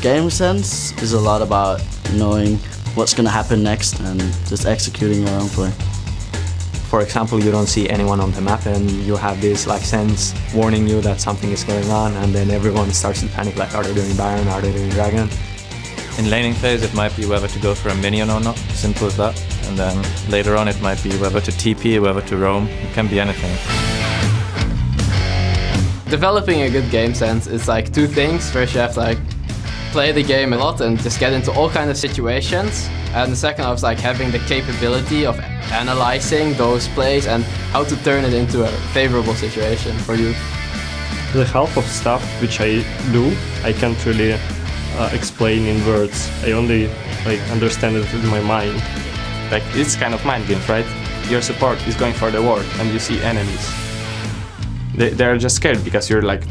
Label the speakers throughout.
Speaker 1: Game sense is a lot about knowing what's going to happen next and just executing your own play.
Speaker 2: For example, you don't see anyone on the map and you have this like sense warning you that something is going on, and then everyone starts to panic like, are they doing Baron, are they doing Dragon?
Speaker 3: In laning phase it might be whether to go for a minion or not, simple as that. And then later on it might be whether to TP, whether to roam, it can be anything.
Speaker 4: Developing a good game sense is like two things. First you have to like play the game a lot and just get into all kinds of situations. And the second is like having the capability of analyzing those plays and how to turn it into a favorable situation for you.
Speaker 5: The half of stuff which I do, I can't really explain in words. I only understand it in my mind.
Speaker 6: Like, it's kind of mind games, right? Your support is going for the ward and you see enemies. They're just scared because you're like,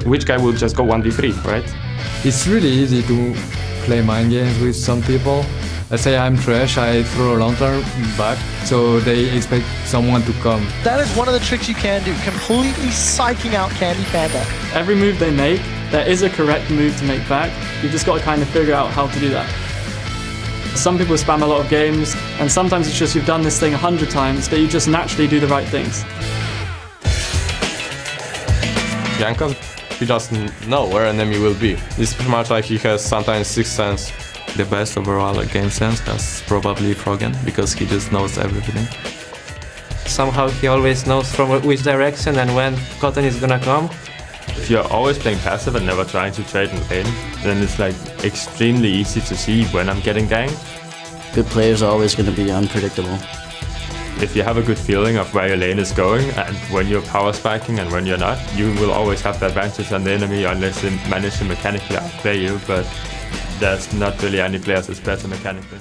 Speaker 6: which guy will just go 1v3, right?
Speaker 7: It's really easy to play mind games with some people. Let's say I'm trash, I throw a lantern back, so they expect someone to come.
Speaker 8: That is one of the tricks you can do, completely psyching out Candy Panda.
Speaker 9: Every move they make, there is a correct move to make back. You've just got to kind of figure out how to do that. Some people spam a lot of games, and sometimes it's just you've done this thing 100 times that you just naturally do the right things.
Speaker 10: Janka, he doesn't know where an enemy will be. It's pretty much like he has sometimes sixth sense.
Speaker 3: The best overall game sense has probably Froggen, because he just knows everything.
Speaker 2: Somehow he always knows from which direction and when Cotton is gonna come.
Speaker 11: If you're always playing passive and never trying to trade in lane, then it's like extremely easy to see when I'm getting ganked.
Speaker 1: Good players are always going to be unpredictable.
Speaker 11: If you have a good feeling of where your lane is going and when you're power spiking and when you're not, you will always have the advantage on the enemy unless they manage to mechanically outplay you, but there's not really any players that's better mechanically.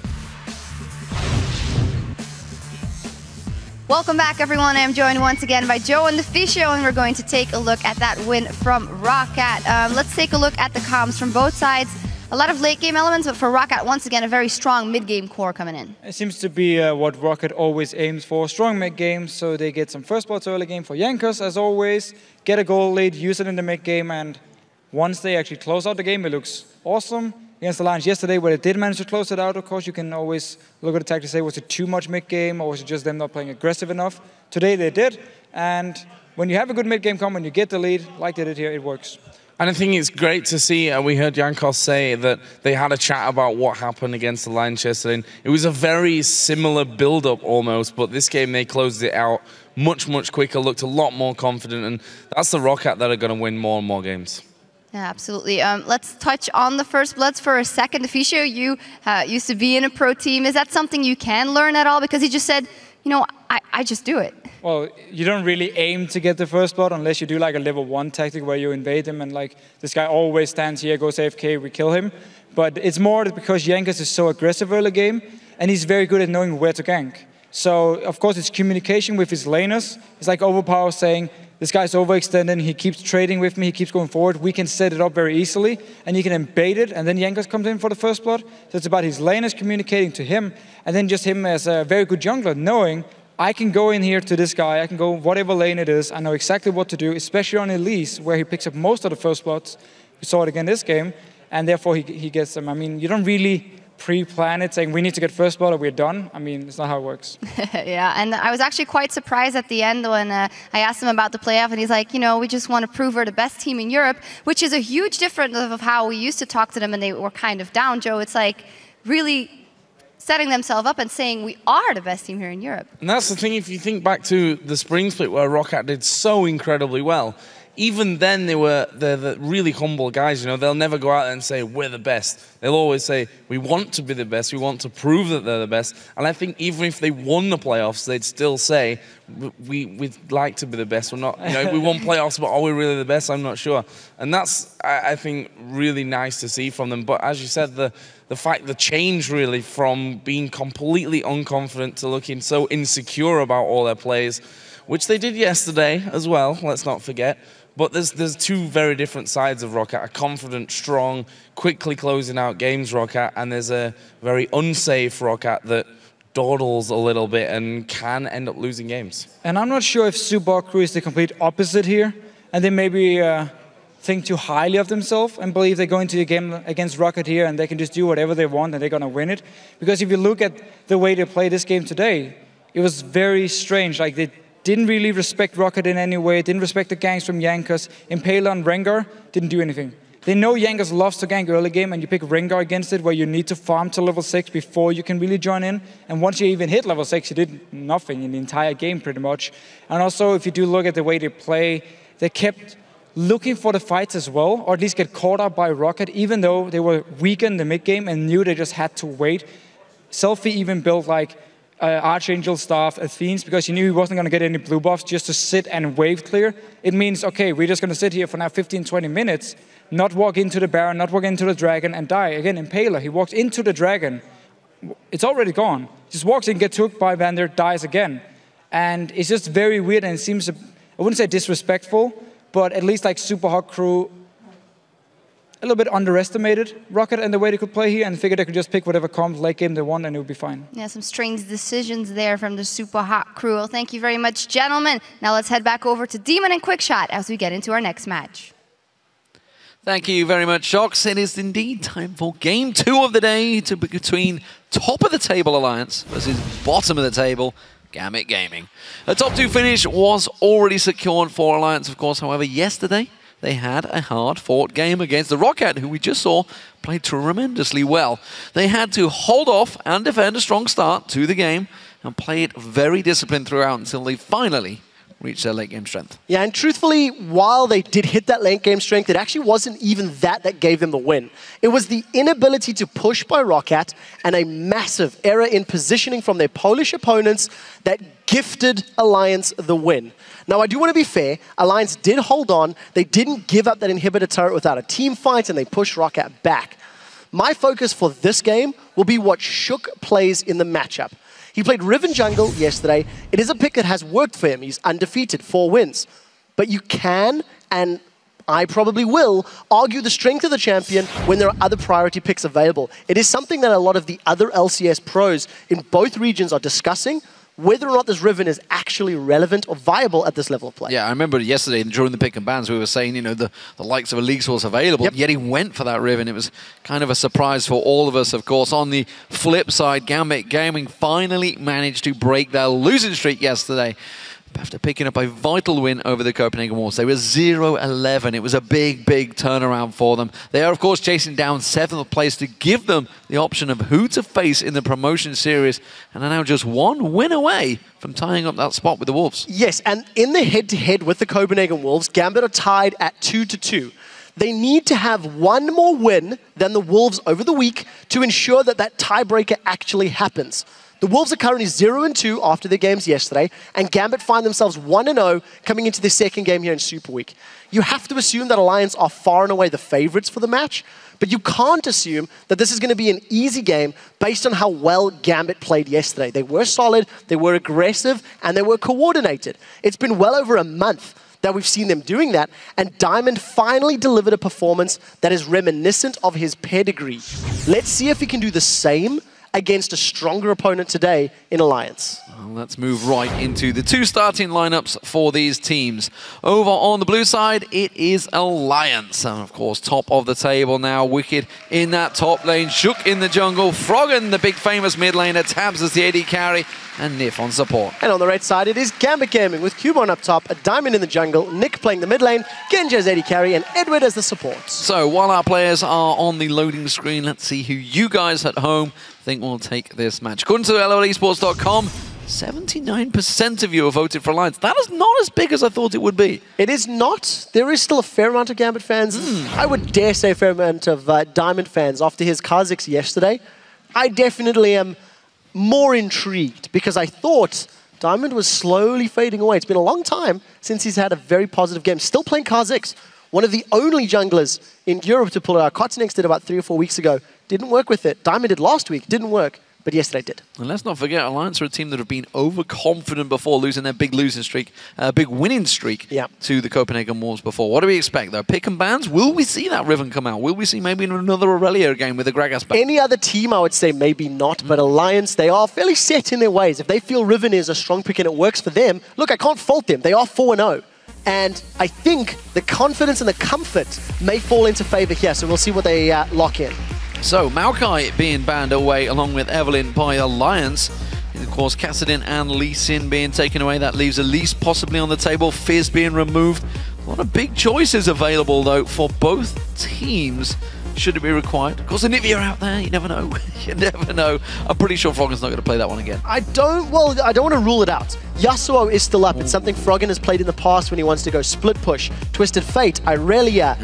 Speaker 12: Welcome back, everyone. I'm joined once again by Joe and the Fisho, and we're going to take a look at that win from Roccat. Let's take a look at the comms from both sides. A lot of late game elements, but for Roccat, once again, a very strong mid-game core coming in.
Speaker 13: It seems to be what Roccat always aims for. Strong mid-game, so they get some first bloods early game for Jankers, as always. Get a goal lead, use it in the mid-game, and once they actually close out the game, it looks awesome. Against the Lions yesterday, where they did manage to close it out, of course, you can always look at the tactic and say, was it too much mid-game, or was it just them not playing aggressive enough? Today they did, and when you have a good mid-game come and you get the lead, like they did here, it works.
Speaker 14: And I think it's great to see, we heard Jankos say that they had a chat about what happened against the Lions yesterday. And it was a very similar build-up almost, but this game they closed it out much, much quicker, looked a lot more confident, and that's the Roccat that are going to win more and more games.
Speaker 12: Yeah, absolutely. Let's touch on the first bloods for a second. Fisho, you used to be in a pro team. Is that something you can learn at all? Because he just said, you know, I just do it.
Speaker 13: Well, you don't really aim to get the first blood unless you do like a level 1 tactic where you invade him and like this guy always stands here, goes AFK, we kill him. But it's more because Jankers is so aggressive early game and he's very good at knowing where to gank. So, of course, it's communication with his laners. It's like Overpower saying, this guy's overextended, he keeps trading with me, he keeps going forward. We can set it up very easily, and he can embed it, and then Jankers comes in for the first blood. So it's about his laners communicating to him, and then just him as a very good jungler, knowing I can go in here to this guy, I can go whatever lane it is, I know exactly what to do, especially on Ilyas, where he picks up most of the first bloods. We saw it again this game, and therefore he gets them. I mean, you don't really pre-plan it, saying we need to get first blood or we're done. I mean, it's not how it works.
Speaker 12: Yeah, and I was actually quite surprised at the end when I asked him about the playoff, and he's like, you know, we just want to prove we're the best team in Europe, which is a huge difference of how we used to talk to them and they were kind of down, Joe. It's like really setting themselves up and saying we are the best team here in Europe.
Speaker 14: And that's the thing, if you think back to the spring split where Roccat did so incredibly well, even then they're the really humble guys, you know, they'll never go out there and say we're the best. They'll always say we want to be the best, we want to prove that they're the best. And I think even if they won the playoffs, they'd still say we'd like to be the best. We're not, you know, we won playoffs, but are we really the best? I'm not sure. And that's, I think, really nice to see from them. But as you said, the change really from being completely unconfident to looking so insecure about all their plays, which they did yesterday as well, let's not forget. But there's two very different sides of Roccat, a confident, strong, quickly closing out games Roccat, and there's a very unsafe Roccat that dawdles a little bit and can end up losing games.
Speaker 13: And I'm not sure if Subaru is the complete opposite here, and then maybe think too highly of themselves and believe they go into a game against Rocket here and they can just do whatever they want and they're going to win it. Because if you look at the way they played this game today, it was very strange. Like, they didn't really respect Rocket in any way, didn't respect the ganks from Jankos. Impaler and Rengar didn't do anything. They know Jankos loves to gank early game, and you pick Rengar against it, where you need to farm to level 6 before you can really join in. And once you even hit level 6, you did nothing in the entire game, pretty much. And also, if you do look at the way they play, they kept looking for the fights as well, or at least get caught up by Rocket, even though they were weak in the mid game and knew they just had to wait. Selfie even built like Archangel Staff, Athenes, because he knew he wasn't going to get any blue buffs just to sit and wave clear. It means, okay, we're just going to sit here for now 15, 20 minutes, not walk into the Baron, not walk into the Dragon, and die. Again, Impaler, he walks into the Dragon, it's already gone. Just walks in, gets hooked by Vander, dies again. And it's just very weird, and it seems, I wouldn't say disrespectful, but at least like Super Hot Crew a little bit underestimated Rocket and the way they could play here and figured they could just pick whatever comp late game they want and it would be fine.
Speaker 12: Yeah, some strange decisions there from the Super Hot Crew. Well, thank you very much, gentlemen. Now let's head back over to Demon and Quickshot as we get into our next match.
Speaker 15: Thank you very much, Shox. It is indeed time for game 2 of the day to be between top of the table Alliance versus bottom of the table Gambit Gaming. A top 2 finish was already secured for Alliance, of course. However, yesterday they had a hard-fought game against the Rocket, who we just saw played tremendously well. They had to hold off and defend a strong start to the game and play it very disciplined throughout until they finally reached their late game strength.
Speaker 16: Yeah, and truthfully, while they did hit that late game strength, it actually wasn't even that gave them the win. It was the inability to push by Rocket and a massive error in positioning from their Polish opponents that gifted Alliance the win. Now, I do want to be fair. Alliance did hold on. They didn't give up that inhibitor turret without a team fight, and they pushed Rocket back. My focus for this game will be what Shook plays in the matchup. He played Riven Jungle yesterday. It is a pick that has worked for him. He's undefeated, 4 wins. But you can, and I probably will, argue the strength of the champion when there are other priority picks available. It is something that a lot of the other LCS pros in both regions are discussing, whether or not this Riven is actually relevant or viable at this level of play.
Speaker 15: Yeah, I remember yesterday during the pick and bans we were saying, you know, the likes of a League Source available, yet he went for that Riven. It was kind of a surprise for all of us, of course. On the flip side, Gambit Gaming finally managed to break their losing streak yesterday after picking up a vital win over the Copenhagen Wolves. They were 0-11. It was a big, big turnaround for them. They are, of course, chasing down 7th place to give them the option of who to face in the promotion series, and are now just 1 win away from tying up that spot with the Wolves.
Speaker 16: Yes, and in the head-to-head with the Copenhagen Wolves, Gambit are tied at 2-2. They need to have 1 more win than the Wolves over the week to ensure that that tiebreaker actually happens. The Wolves are currently 0-2 after their games yesterday, and Gambit find themselves 1-0 coming into their second game here in Super Week. You have to assume that Alliance are far and away the favorites for the match, but you can't assume that this is going to be an easy game based on how well Gambit played yesterday. They were solid, they were aggressive, and they were coordinated. It's been well over a month that we've seen them doing that, and Diamond finally delivered a performance that is reminiscent of his pedigree. Let's see if he can do the same against a stronger opponent today in Alliance.
Speaker 15: Well, let's move right into the 2 starting lineups for these teams. Over on the blue side, it is Alliance. And of course, top of the table now, Wickd in that top lane, Shook in the jungle, Froggen, the big famous mid laner, Tabzz as the AD carry, and Nyph on support.
Speaker 16: And on the right side, it is Gambit Gaming with Kubon up top, a Diamond in the jungle, Nick playing the mid lane, Genja as AD carry, and Eduard as the support.
Speaker 15: So while our players are on the loading screen, let's see who you guys at home think will take this match. According to LOLesports.com, 79% of you have voted for Alliance. That is not as big as I thought it would be.
Speaker 16: It is not. There is still a fair amount of Gambit fans. I would dare say a fair amount of Diamond fans after his Kha'Zix yesterday. I definitely am more intrigued because I thought Diamond was slowly fading away. It's been a long time since he's had a very positive game. Still playing Kha'Zix. One of the only junglers in Europe to pull it out. Kotzinx did about 3 or 4 weeks ago. Didn't work with it. Diamond did last week. Didn't work. But yesterday did.
Speaker 15: And let's not forget, Alliance are a team that have been overconfident before losing their big losing streak, big winning streak to the Copenhagen Wolves before. What do we expect, though? Pick and bans? Will we see that Riven come out? Will we see maybe another Aurelia game with the Gragas back?
Speaker 16: Any other team, I would say maybe not. But Alliance, they are fairly set in their ways. If they feel Riven is a strong pick and it works for them, look, I can't fault them. They are 4-0. And I think the confidence and the comfort may fall into favor here, so we'll see what they lock in.
Speaker 15: So, Maokai being banned away along with Evelyn by Alliance. And of course, Kassadin and Lee Sin being taken away. That leaves Elise possibly on the table. Fizz being removed. A lot of big choices available, though, for both teams. Should it be required? Of course, the Nyph are out there. You never know. You never know. I'm pretty sure Froggen's not going to play that one again.
Speaker 16: I don't want to rule it out. Yasuo is still up. It's something Froggen has played in the past when he wants to go split push. Twisted Fate, Irelia.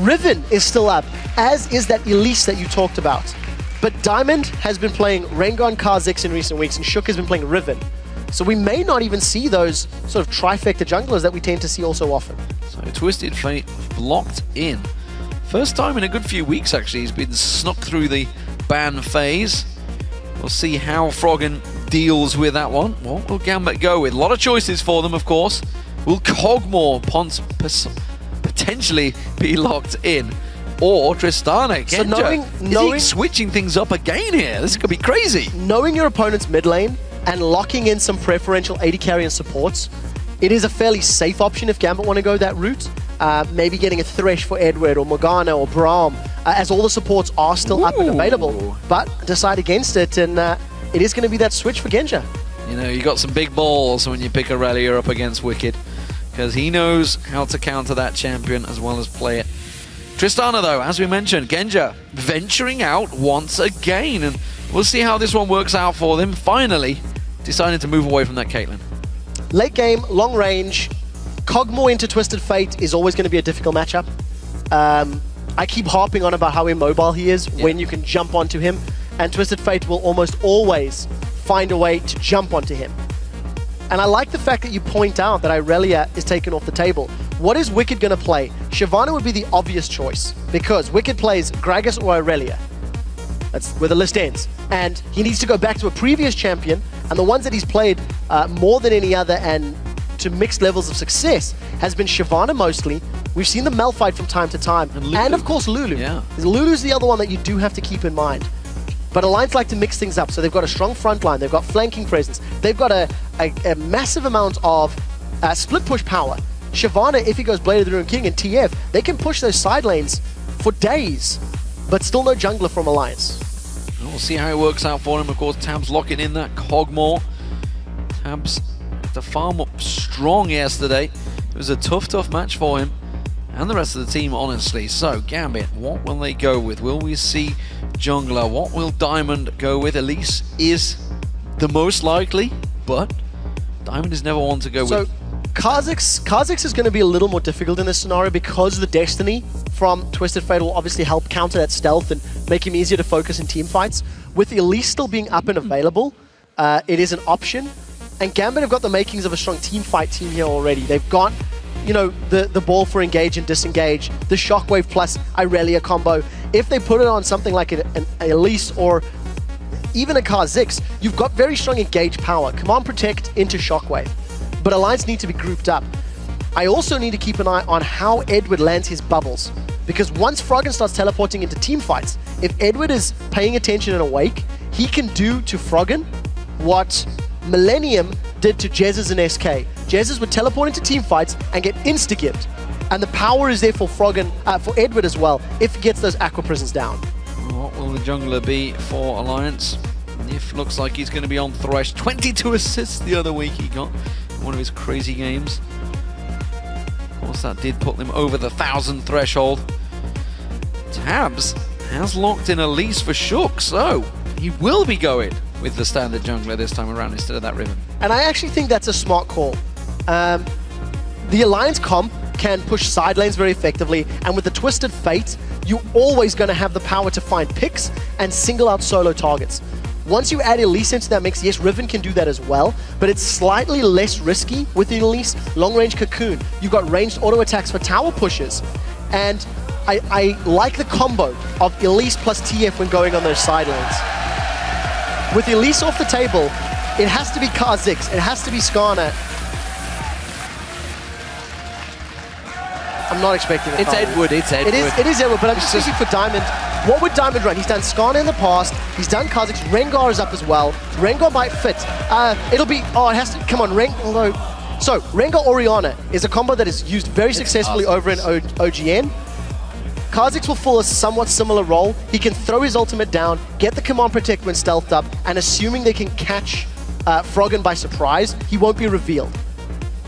Speaker 16: Riven is still up, as is that Elise that you talked about. But Diamond has been playing Rengar and Kha'Zix in recent weeks, and Shook has been playing Riven. So we may not even see those sort of trifecta junglers that we tend to see all so often.
Speaker 15: So Twisted Fate blocked in. First time in a good few weeks, actually. He's been snuck through the ban phase. We'll see how Froggen deals with that one. What will Gambit go with? A lot of choices for them, of course. Will Kog'Maw potentially be locked in? Or Tristana, Genja? Is he switching things up again here? This could be crazy.
Speaker 16: Knowing your opponent's mid lane and locking in some preferential AD carry and supports, it is a fairly safe option if Gambit want to go that route. Maybe getting a Thresh for Eduard or Morgana or Braum, as all the supports are still up and available. But decide against it, and it is going to be that switch for Genja.
Speaker 15: You know, you got some big balls when you pick Aurelia up against Wickd, because he knows how to counter that champion as well as play it. Tristana, though, as we mentioned, Genja venturing out once again, and we'll see how this one works out for them. Finally, deciding to move away from that Caitlyn.
Speaker 16: Late game, long range. Kog'Maw into Twisted Fate is always going to be a difficult matchup. I keep harping on about how immobile he is when you can jump onto him, and Twisted Fate will almost always find a way to jump onto him. And I like the fact that you point out that Irelia is taken off the table. What is Wickd going to play? Shyvana would be the obvious choice, because Wickd plays Gragas or Irelia. That's where the list ends. And he needs to go back to a previous champion, and the ones that he's played more than any other and to mixed levels of success has been Shyvana mostly. We've seen the Malphite from time to time. And of course Lulu.
Speaker 15: Yeah.
Speaker 16: Lulu's the other one that you do have to keep in mind. But Alliance like to mix things up, so they've got a strong front line, they've got flanking presence, they've got a massive amount of split push power. Shyvana, if he goes Blade of the Ruined King and TF, they can push those side lanes for days, but still no jungler from Alliance.
Speaker 15: We'll see how it works out for him. Of course, Tabzz locking in that Kog'Maw. Tabzz had to farm up strong yesterday. It was a tough match for him and the rest of the team, honestly. So, Gambit, what will they go with? Will we see jungler? What will Diamond go with? Elise is the most likely, but Diamond is never one to go with.
Speaker 16: Kha'Zix is going to be a little more difficult in this scenario because the Destiny from Twisted Fate will obviously help counter that stealth and make him easier to focus in team fights. With Elise still being up and available, it is an option. And Gambit have got the makings of a strong team fight team here already. They've got, you know, the ball for engage and disengage, the Shockwave plus Irelia combo. If they put it on something like an Elise or even a Kha'Zix, you've got very strong engage power. Command Protect into Shockwave. But Alliance need to be grouped up. I also need to keep an eye on how Eduard lands his bubbles. Because once Froggen starts teleporting into team fights, if Eduard is paying attention and awake, he can do to Froggen what Millennium did to Jezz's and SK. Jezz's would teleport into team fights and get insta-gipped. And the power is there for Froggen, for Eduard as well, if he gets those Aqua Prisons down.
Speaker 15: What will the jungler be for Alliance? Nyph looks like he's going to be on Thresh. 22 assists the other week he got in one of his crazy games. Of course, that did put them over the 1,000 threshold. Tabzz has locked in Elise for Shook, so he will be going with the standard jungler this time around instead of that Riven.
Speaker 16: And I actually think that's a smart call. The Alliance comp can push side lanes very effectively, and with the Twisted Fate, you're always going to have the power to find picks and single out solo targets. Once you add Elise into that mix, yes, Riven can do that as well, but it's slightly less risky with the Elise. Long-range Cocoon, you've got ranged auto attacks for tower pushes, and I like the combo of Elise plus TF when going on those side lanes. With Elise off the table, it has to be Kha'Zix, it has to be Skarner. I'm not expecting it.
Speaker 15: It's Eduard, it's Eduard.
Speaker 16: It is Eduard, but I'm just thinking for Diamond. What would Diamond run? He's done Skarner in the past, he's done Kha'Zix, Rengar is up as well. Rengar might fit. It'll be, oh, it has to, come on, although So, Rengar Orianna is a combo that is used very successfully over in OGN. Kha'Zix will fill a somewhat similar role. He can throw his ultimate down, get the command protect when stealthed up, and assuming they can catch Froggen by surprise, he won't be revealed.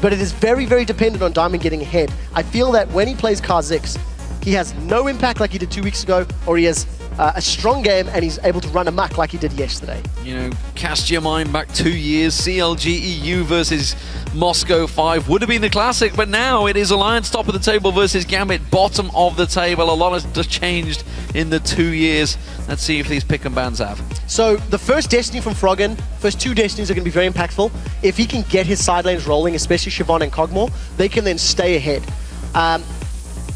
Speaker 16: But it is very, very dependent on Diamond getting ahead. I feel that when he plays Kha'Zix, he has no impact like he did 2 weeks ago, or he has a strong game and he's able to run amok like he did yesterday.
Speaker 15: You know, cast your mind back 2 years, CLG EU versus Moscow 5 would have been the classic, but now it is Alliance top of the table versus Gambit bottom of the table. A lot has changed in the 2 years. Let's see if these pick and bans have.
Speaker 16: So the first Destiny from Froggen, first 2 Destinies are going to be very impactful. If he can get his side lanes rolling, especially Siobhan and Kog'Maw, they can then stay ahead.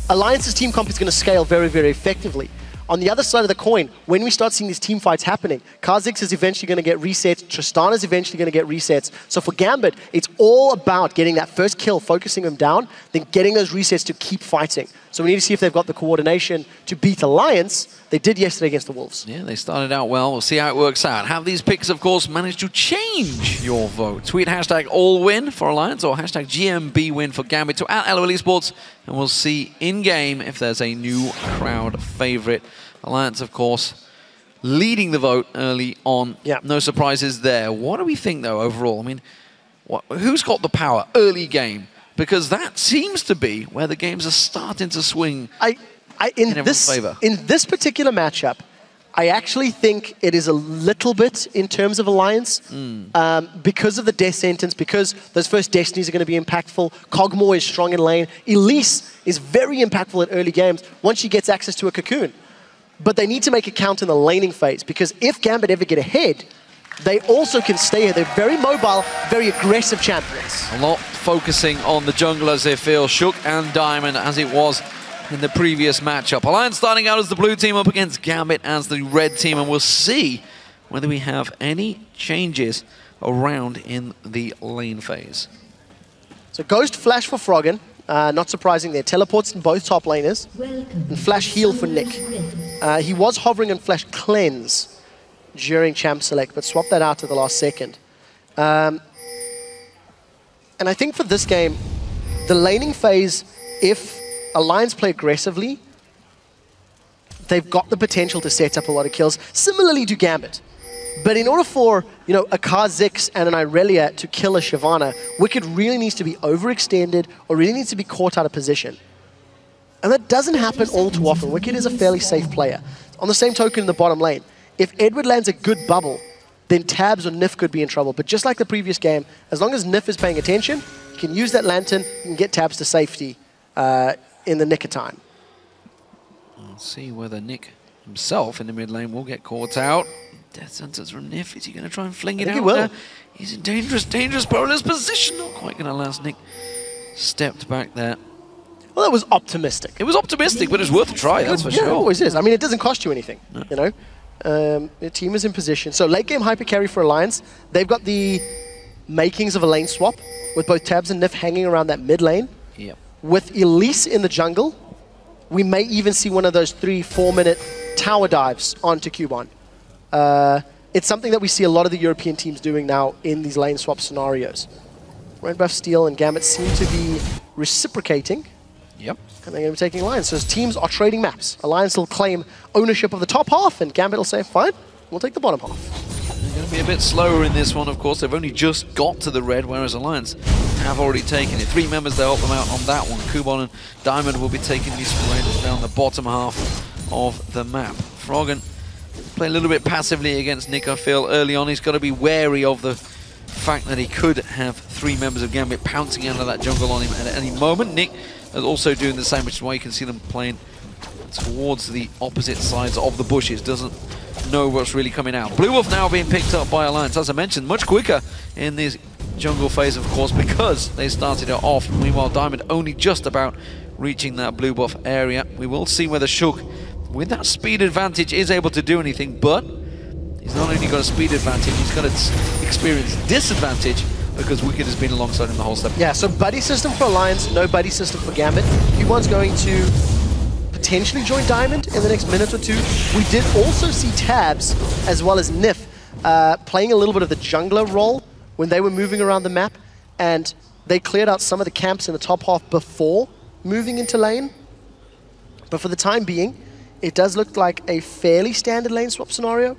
Speaker 16: Alliance's team comp is going to scale very, very effectively. On the other side of the coin, when we start seeing these team fights happening, Kha'Zix is eventually going to get resets, Tristana is eventually going to get resets. So for Gambit, it's all about getting that first kill, focusing them down, then getting those resets to keep fighting. So we need to see if they've got the coordination to beat Alliance. They did yesterday against the Wolves.
Speaker 15: Yeah, they started out well. We'll see how it works out. Have these picks, of course, managed to change your vote? Tweet hashtag AllWin for Alliance or hashtag GMB win for Gambit to @LOL Esports, and we'll see in-game if there's a new crowd favorite. Alliance, of course, leading the vote early on.
Speaker 16: Yeah.
Speaker 15: No surprises there. What do we think, though, overall? I mean, who's got the power early game? Because that seems to be where the games are starting to swing in everyone's favor.
Speaker 16: In this particular matchup, I actually think it is a little bit in terms of Alliance because of the death sentence, because those first Destinies are going to be impactful. Kog'Maw is strong in lane. Ilyas is very impactful at early games once she gets access to a cocoon. But they need to make it count in the laning phase, because if Gambit ever get ahead, they also can stay here. They're very mobile, very aggressive champions.
Speaker 15: A lot focusing on the junglers, they feel. Shook and Diamond, as it was in the previous matchup. Alliance starting out as the blue team up against Gambit as the red team, and we'll see whether we have any changes around in the lane phase.
Speaker 16: So Ghost Flash for Froggen. Not surprising there. Teleports in both top laners. And Flash heal for Nick. He was hovering on Flash Cleanse during Champ Select, but swapped that out to the last second. And I think for this game, the laning phase, if Alliance play aggressively, they've got the potential to set up a lot of kills, similarly to Gambit. But in order for, you know, a Kha'Zix and an Irelia to kill a Shyvana, Wickd really needs to be overextended or really needs to be caught out of position. And that doesn't happen all too often. Wickd is a fairly safe player. On the same token in the bottom lane, if Eduard lands a good bubble, then Tabzz or Nyph could be in trouble. But just like the previous game, as long as Nyph is paying attention, he can use that lantern and get Tabzz to safety in the nick of time.
Speaker 15: We'll see whether Nick himself in the mid lane will get caught out. Death sentence from Nyph. Is he going to try and fling it out?
Speaker 16: He will.
Speaker 15: There? He's in dangerous perilous position. Not quite going to last. Nick stepped back there.
Speaker 16: Well, that was optimistic.
Speaker 15: It was optimistic, but it's worth a try, that's for sure.
Speaker 16: Yeah, it always is. I mean, it doesn't cost you anything, you know. The team is in position. So late game hyper carry for Alliance. They've got the makings of a lane swap with both Tabzz and Nyph hanging around that mid lane.
Speaker 15: Yep.
Speaker 16: With Ilyas in the jungle, we may even see one of those 3-4 minute tower dives onto Kubon. It's something that we see a lot of the European teams doing now in these lane swap scenarios. Red Buff, Steel, and Gambit seem to be reciprocating.
Speaker 15: Yep.
Speaker 16: And they're going to be taking Alliance. So teams are trading maps. Alliance will claim ownership of the top half, and Gambit will say, fine, we'll take the bottom half.
Speaker 15: They're going to be a bit slower in this one, of course. They've only just got to the red, whereas Alliance have already taken it. 3 members to help them out on that one. Kubon and Diamond will be taking these raiders down the bottom half of the map. Froggen play a little bit passively against Nick, I feel, early on. He's got to be wary of the fact that he could have 3 members of Gambit pouncing out of that jungle on him at any moment. Nick is also doing the same, which is why you can see them playing towards the opposite sides of the bushes. Doesn't know what's really coming out. Blue Wolf now being picked up by Alliance, as I mentioned, much quicker in this jungle phase, of course, because they started it off. Meanwhile, Diamond only just about reaching that blue buff area. We will see whether Shook, with that speed advantage, is able to do anything, but he's not only got a speed advantage, he's got to experience disadvantage because Wickd has been alongside him the whole step.
Speaker 16: Yeah, so buddy system for Alliance, no buddy system for Gambit. Kubon's going to potentially join Diamond in the next minute or two. We did also see Tabzz, as well as Nyph, playing a little bit of the jungler role when they were moving around the map. And they cleared out some of the camps in the top half before moving into lane. But for the time being, it does look like a fairly standard lane swap scenario.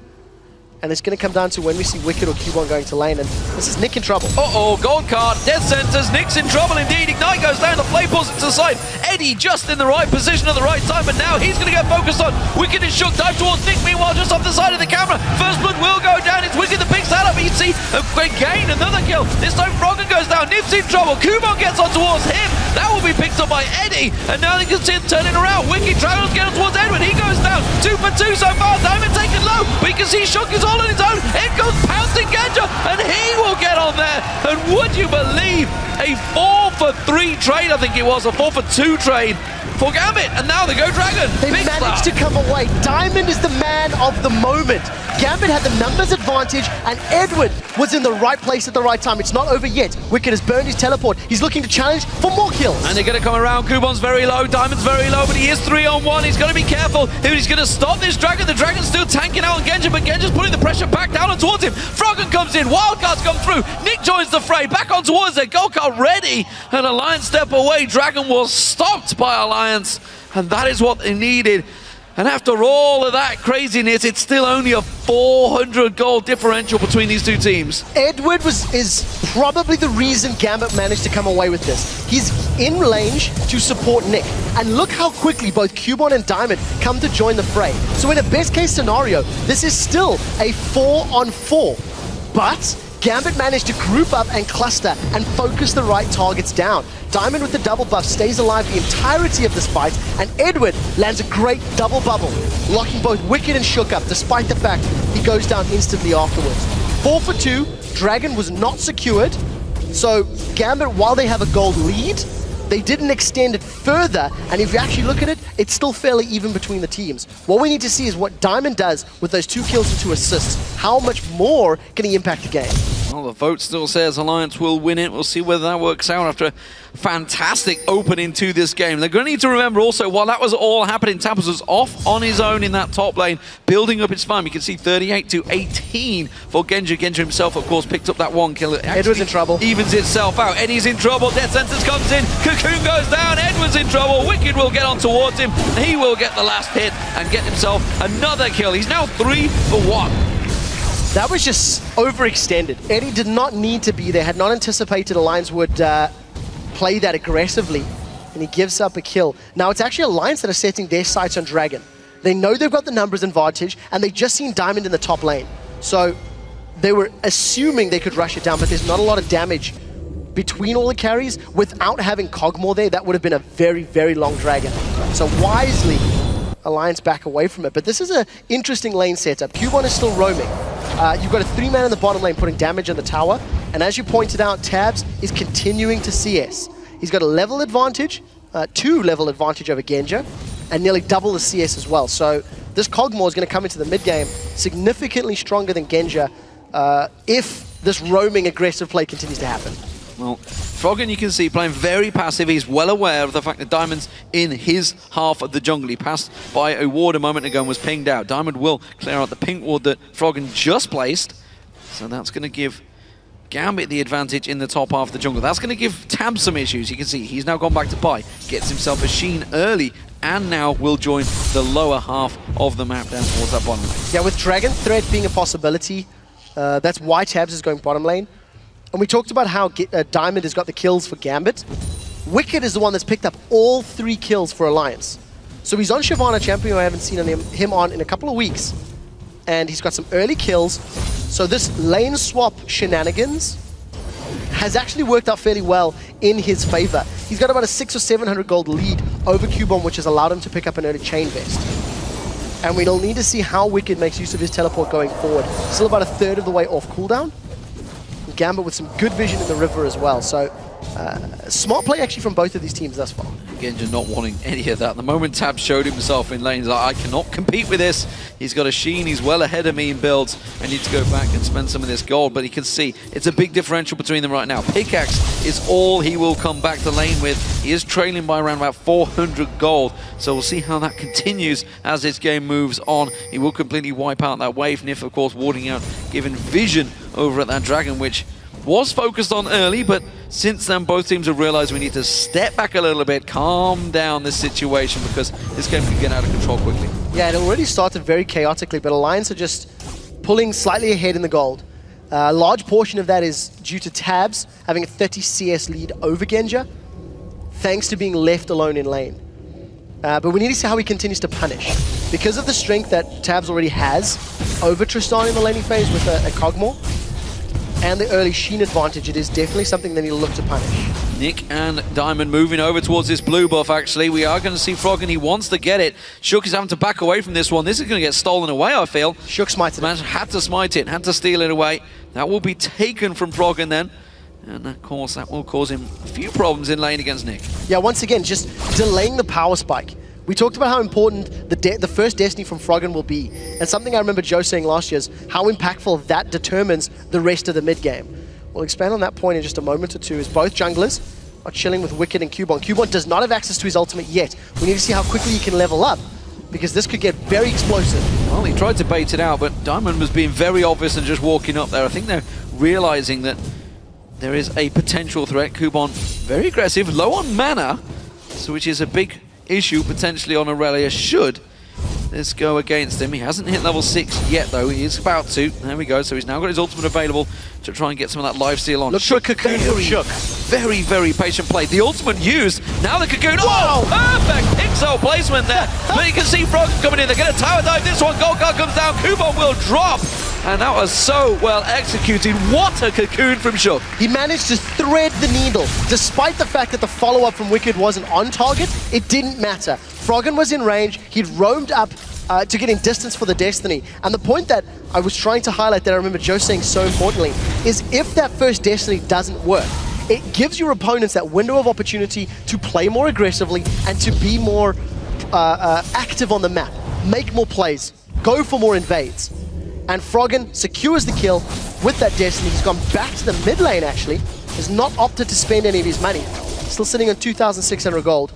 Speaker 16: And it's going to come down to when we see Wickd or Kubon going to lane, and this is Nick in trouble.
Speaker 15: Uh-oh, gold card, death sentence, Nick's in trouble indeed. Ignite goes down, the play pulls it to the side. Eddie just in the right position at the right time, but now he's going to get focused on. Wickd is shook, dive towards Nick, meanwhile just off the side of the camera. First blood will go down, it's Wickd that picks that up. You see a great gain, another kill. This time Froggen goes down, Nyph's in trouble. Kubon gets on towards him. That will be picked up by Eddie, and now they can see him turning around. Wickd travels, getting towards Edward, he goes down. 2 for 2 so far, Diamond taken low, but you can see Shook is all on his own. In goes pouncing Genja, and he will get on there. And would you believe, a 4 for 3 trade, I think it was, a 4 for 2 trade for Gambit, and now they go Dragon.
Speaker 16: They managed to come away. Diamond is the man of the moment. Gambit had the numbers advantage, and Eduard was in the right place at the right time. It's not over yet. Wickd has burned his teleport. He's looking to challenge for more kills.
Speaker 15: And they're going to come around. Kubon's very low, Diamond's very low, but he is 3-on-1. He's got to be careful if he's going to stop this Dragon. The Dragon's still tanking out on Genja, but Genja's putting the pressure back down and towards him. Froggen comes in, wildcards come through. Nick joins the fray, back on towards it. Gold card ready, and Alliance step away. Dragon was stopped by Alliance, and that is what they needed. And after all of that craziness, it's still only a 400 gold differential between these two teams.
Speaker 16: Eduard is probably the reason Gambit managed to come away with this. He's in range to support Nick. And look how quickly both Kubon and Diamond come to join the fray. So in a best case scenario, this is still a 4-on-4. But Gambit managed to group up and cluster and focus the right targets down. Diamond with the double buff stays alive the entirety of this fight, and Eduard lands a great double bubble, locking both Wickd and Shook up, despite the fact he goes down instantly afterwards. 4 for 2, Dragon was not secured, so Gambit, while they have a gold lead, they didn't extend it further, and if you actually look at it, it's still fairly even between the teams. What we need to see is what Diamond does with those 2 kills and 2 assists. How much more can he impact the game?
Speaker 15: Well, the vote still says Alliance will win it. We'll see whether that works out after a fantastic opening to this game. They're going to need to remember also, while that was all happening, Tabzz was off on his own in that top lane, building up his farm. You can see 38-18 for Genja. Genja himself, of course, picked up that 1 kill.
Speaker 16: Eduard's in trouble.
Speaker 15: Evens itself out. Eddie's in trouble. Death Sentence comes in. Cocoon goes down. Eduard's in trouble. Wickd will get on towards him. He will get the last hit and get himself another kill. He's now 3 for 1.
Speaker 16: That was just overextended. Eddie did not need to be there, had not anticipated Alliance would play that aggressively, and he gives up a kill. Now it's actually Alliance that are setting their sights on Dragon. They know they've got the numbers advantage, and they've just seen Diamond in the top lane. So they were assuming they could rush it down, but there's not a lot of damage between all the carries. Without having Cogmore there, that would have been a very, very long Dragon. So wisely, Alliance back away from it. But this is an interesting lane setup. Kubon is still roaming. You've got a 3-man in the bottom lane putting damage on the tower, and as you pointed out, Tabzz is continuing to CS. He's got a level advantage, 2 level advantage over Genja, and nearly double the CS as well. So this Cogmore is going to come into the mid game significantly stronger than Genja if this roaming aggressive play continues to happen.
Speaker 15: Well, Froggen, you can see, playing very passive. He's well aware of the fact that Diamond's in his half of the jungle. He passed by a ward a moment ago and was pinged out. Diamond will clear out the pink ward that Froggen just placed. So that's going to give Gambit the advantage in the top half of the jungle. That's going to give Tabzz some issues. You can see he's now gone back to buy. Gets himself a Sheen early, and now will join the lower half of the map down towards that bottom lane.
Speaker 16: Yeah, with Dragon Threat being a possibility, that's why Tabzz is going bottom lane. And we talked about how Diamond has got the kills for Gambit. Wickd is the one that's picked up all 3 kills for Alliance. So he's on Shyvana, champion I haven't seen him on in a couple of weeks. And he's got some early kills. So this lane swap shenanigans has actually worked out fairly well in his favor. He's got about a 600 or 700 gold lead over Kubon, which has allowed him to pick up an early chain vest. And we'll need to see how Wickd makes use of his teleport going forward. Still about a 1/3 of the way off cooldown. Gambit with some good vision in the river as well. So smart play actually from both of these teams thus far.
Speaker 15: Genja not wanting any of that. The moment Tabzz showed himself in lane, he's like, I cannot compete with this. He's got a Sheen, he's well ahead of me in builds. I need to go back and spend some of this gold, but he can see it's a big differential between them right now. Pickaxe is all he will come back to lane with. He is trailing by around about 400 gold, so we'll see how that continues as this game moves on. He will completely wipe out that wave. Nyph, of course, warding out, giving vision over at that Dragon, which was focused on early, but since then both teams have realized we need to step back a little bit, calm down this situation, because this game can get out of control quickly.
Speaker 16: Yeah, it already started very chaotically, but Alliance are just pulling slightly ahead in the gold. A large portion of that is due to Tabzz having a 30 CS lead over Genja, thanks to being left alone in lane. But we need to see how he continues to punish. Because of the strength that Tabzz already has over Tristan in the laning phase with a Cogmore, and the early Sheen advantage, it is definitely something they need to look to punish.
Speaker 15: Nyph and Diamond moving over towards this blue buff, actually. We are going to see Froggen. He wants to get it. Shook is having to back away from this one. This is going to get stolen away, I feel.
Speaker 16: Shook smited
Speaker 15: it. Had to smite it, had to steal it away. That will be taken from Froggen then. And of course, that will cause him a few problems in lane against Nyph.
Speaker 16: Yeah, once again, just delaying the power spike. We talked about how important the first Destiny from Froggen will be. And something I remember Joe saying last year is how impactful that determines the rest of the mid-game. We'll expand on that point in just a moment or two, as both junglers are chilling with Wickd and Kubon. Kubon does not have access to his ultimate yet. We need to see how quickly he can level up, because this could get very explosive.
Speaker 15: Well, he tried to bait it out, but Diamond was being very obvious and just walking up there. I think they're realizing that there is a potential threat. Kubon, very aggressive, low on mana, so which is a big issue potentially on Aurelia should this go against him. He hasn't hit level 6 yet though, he is about to. There we go, so he's now got his ultimate available to try and get some of that lifesteal on.
Speaker 16: Look for Cocoon from Shook.
Speaker 15: Very, very patient play. The ultimate used, now the Cocoon, oh, perfect pixel placement there. But you can see Froggen coming in, they're going to tower dive this one, Gold Guard comes down, Kubon will drop. And that was so well executed. What a Cocoon from Shook.
Speaker 16: He managed to thread the needle. Despite the fact that the follow-up from Wickd wasn't on target, it didn't matter. Froggen was in range, he'd roamed up to get in distance for the Destiny. And the point that I was trying to highlight that I remember Joe saying so importantly is if that first Destiny doesn't work, it gives your opponents that window of opportunity to play more aggressively and to be more active on the map, make more plays, go for more invades. And Froggen secures the kill with that Destiny. He's gone back to the mid lane, actually. Has not opted to spend any of his money. Still sitting on 2,600 gold.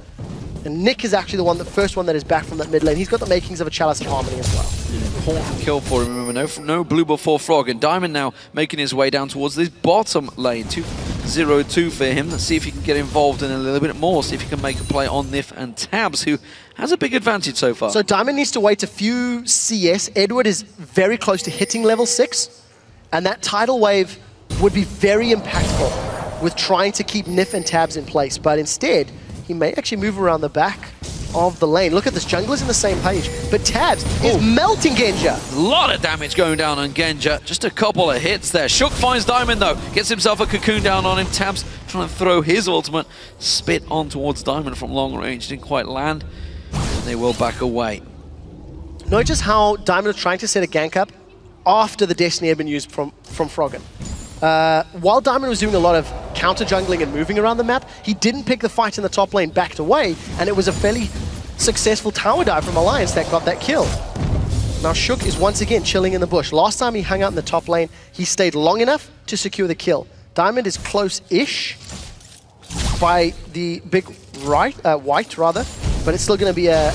Speaker 16: And Nyph is actually the first one that is back from that mid lane. He's got the makings of a Chalice of Harmony as well.
Speaker 15: Important kill for him. Remember, no blue buff for Froggen. Diamond now making his way down towards this bottom lane. 2-0-2 for him. Let's see if he can get involved in a little bit more. See if he can make a play on Nyph and Tabzz, who has a big advantage so far.
Speaker 16: So Diamond needs to wait a few CS. Eduard is very close to hitting level 6. And that tidal wave would be very impactful with trying to keep Nyph and Tabzz in place. But instead, he may actually move around the back of the lane. Look at this, jungler's in the same page, but Tabzz is melting Genja.
Speaker 15: A lot of damage going down on Genja. Just a couple of hits there. Shook finds Diamond though, gets himself a Cocoon down on him. Tabzz trying to throw his ultimate spit on towards Diamond from long range. Didn't quite land, and they will back away.
Speaker 16: Notice how Diamond was trying to set a gank up after the Destiny had been used from Froggen. While Diamond was doing a lot of counter jungling and moving around the map, he didn't pick the fight in the top lane, backed away, and it was a fairly successful tower dive from Alliance that got that kill. Now Shook is once again chilling in the bush. Last time he hung out in the top lane, he stayed long enough to secure the kill. Diamond is close-ish by the big white rather, but it's still going to be a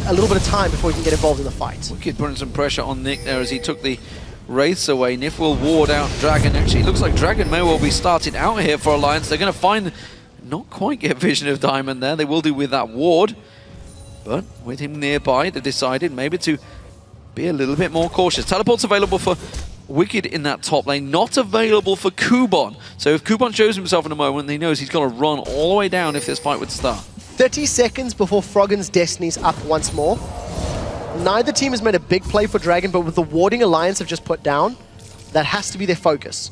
Speaker 16: little bit of time before he can get involved in the fight.
Speaker 15: Wickd putting some pressure on Nyph there as he took the Wraiths away. Nyph will ward out Dragon. Actually, it looks like Dragon may well be starting out here for Alliance. They're going to find, not quite get vision of Diamond there. They will do with that ward. But with him nearby, they decided maybe to be a little bit more cautious. Teleport's available for Wickd in that top lane, not available for Kubon. So if Kubon shows himself in a moment, he knows he's got to run all the way down if this fight would start.
Speaker 16: 30 seconds before Froggen's Destiny's up once more. Neither team has made a big play for Dragon, but with the warding Alliance have just put down, that has to be their focus.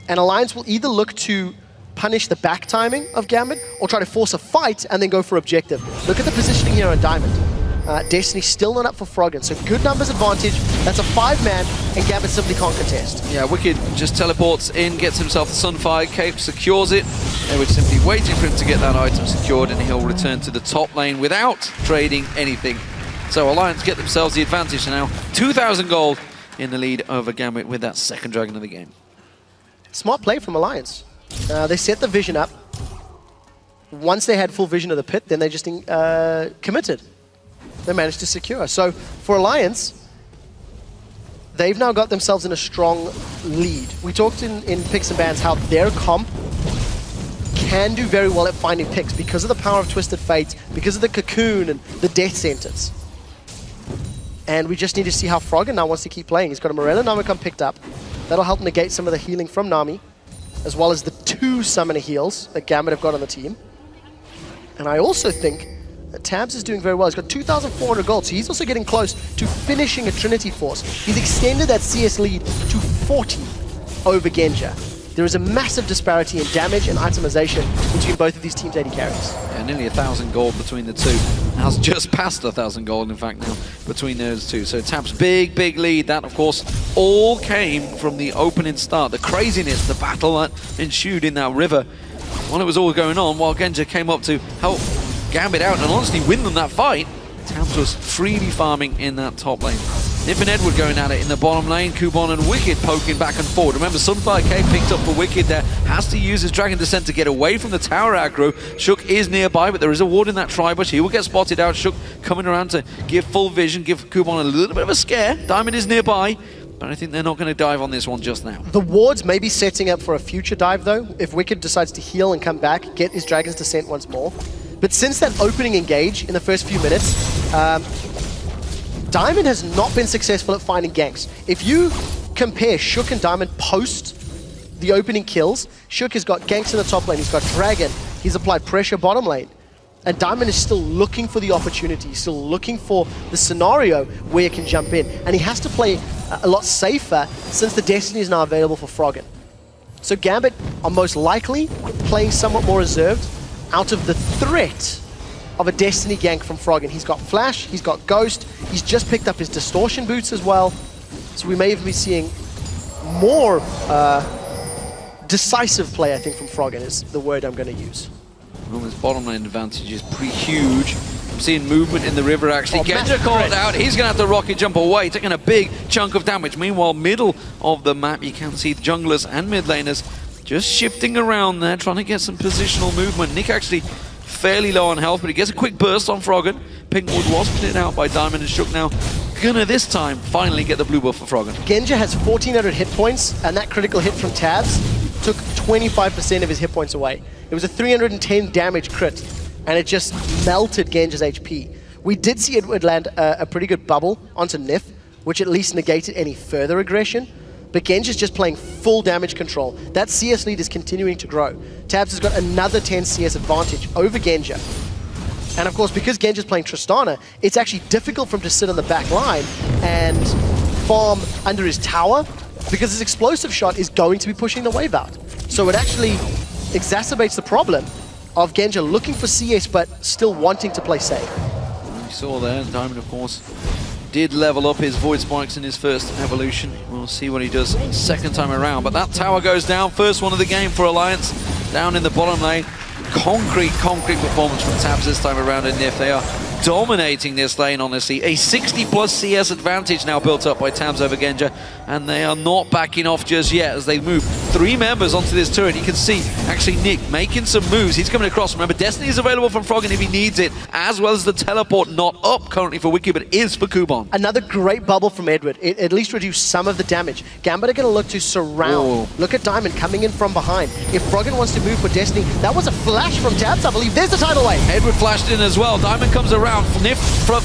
Speaker 16: And Alliance will either look to punish the back timing of Gambit or try to force a fight and then go for objective. Look at the positioning here on Diamond. Destiny still not up for Froggen, so good numbers advantage. That's a 5-man, and Gambit simply can't contest.
Speaker 15: Yeah, Wickd just teleports in, gets himself the Sunfire Cape, secures it. They were simply waiting for him to get that item secured, and he'll return to the top lane without trading anything. So Alliance get themselves the advantage now. 2,000 gold in the lead over Gambit with that second Dragon of the game.
Speaker 16: Smart play from Alliance. They set the vision up. Once they had full vision of the pit, then they just committed. They managed to secure. So for Alliance, they've now got themselves in a strong lead. We talked in Picks and Bans how their comp can do very well at finding picks because of the power of Twisted Fate, because of the Cocoon and the Death Sentence. And we just need to see how Froggen now wants to keep playing. He's got a Morella Namicon picked up. That'll help negate some of the healing from Nami, as well as the 2 summoner heals that Gambit have got on the team. And I also think that Tabzz is doing very well. He's got 2,400 gold, so he's also getting close to finishing a Trinity Force. He's extended that CS lead to 40 over Genja. There is a massive disparity in damage and itemization between both of these teams' AD carries.
Speaker 15: Yeah, nearly 1,000 gold between the two. Now it's just past 1,000 gold, in fact, now between those two. So Tabzz' big lead. That, of course, all came from the opening start. The craziness, the battle that ensued in that river while it was all going on, while Genja came up to help Gambit out and honestly win them that fight. Tabzz was freely farming in that top lane. Nyph and Eduard going at it in the bottom lane. Kubon and Wickd poking back and forward. Remember, Sunfire K picked up for Wickd there. Has to use his Dragon Descent to get away from the tower aggro. Shook is nearby, but there is a ward in that Tribush. He will get spotted out. Shook coming around to give full vision, give Kubon a little bit of a scare. Diamond is nearby, but I think they're not going to dive on this one just now.
Speaker 16: The wards may be setting up for a future dive, though. If Wickd decides to heal and come back, get his Dragon's Descent once more. But since that opening engage in the first few minutes, Diamond has not been successful at finding ganks. If you compare Shook and Diamond post the opening kills, Shook has got ganks in the top lane, he's got Dragon, he's applied pressure bottom lane. And Diamond is still looking for the opportunity, he's still looking for the scenario where he can jump in. And he has to play a lot safer since the Destiny is now available for Froggen. So Gambit are most likely playing somewhat more reserved out of the threat of a Destiny gank from Froggen. He's got Flash, he's got Ghost, he's just picked up his Distortion boots as well. So we may even be seeing more decisive play, I think, from Froggen is the word I'm going to use.
Speaker 15: Well, his bottom lane advantage is pretty huge. I'm seeing movement in the river, actually. Genja called out. He's going to have to rocket jump away, taking a big chunk of damage. Meanwhile, middle of the map, you can see the junglers and mid laners just shifting around there, trying to get some positional movement. Nick actually fairly low on health, but he gets a quick burst on Froggen. Pinkwood was cleared out by Diamond and Shook now. Gonna this time finally get the blue buff for Froggen.
Speaker 16: Genja has 1,400 hit points, and that critical hit from Tabzz took 25% of his hit points away. It was a 310 damage crit, and it just melted Genja's HP. We did see Eduard land a pretty good bubble onto Nyph, which at least negated any further aggression. But Genja's just playing full damage control. That CS lead is continuing to grow. Tabzz has got another 10 CS advantage over Genja. And of course, because Genja's playing Tristana, it's actually difficult for him to sit on the back line and farm under his tower, because his explosive shot is going to be pushing the wave out. So it actually exacerbates the problem of Genja looking for CS but still wanting to play safe.
Speaker 15: We saw there, Diamond, of course, did level up his Void Spikes in his first evolution. We'll see what he does second time around. But that tower goes down. First one of the game for Alliance. Down in the bottom lane. Concrete performance from Tabzz this time around in Nyph. They are dominating this lane, honestly. A 60+ CS advantage now built up by Tabzz over Genja, and they are not backing off just yet as they move 3 members onto this turret. You can see, actually, Nick making some moves. He's coming across. Remember, Destiny is available from Froggen if he needs it, as well as the teleport, not up currently for Wickd, but is for Kubon.
Speaker 16: Another great bubble from Eduard. It at least reduced some of the damage. Gambit are going to look to surround.
Speaker 15: Ooh.
Speaker 16: Look at Diamond coming in from behind. If Froggen wants to move for Destiny, that was a flash from Tabzz, I believe. There's the tidal wave.
Speaker 15: Eduard flashed in as well. Diamond comes around. Nyph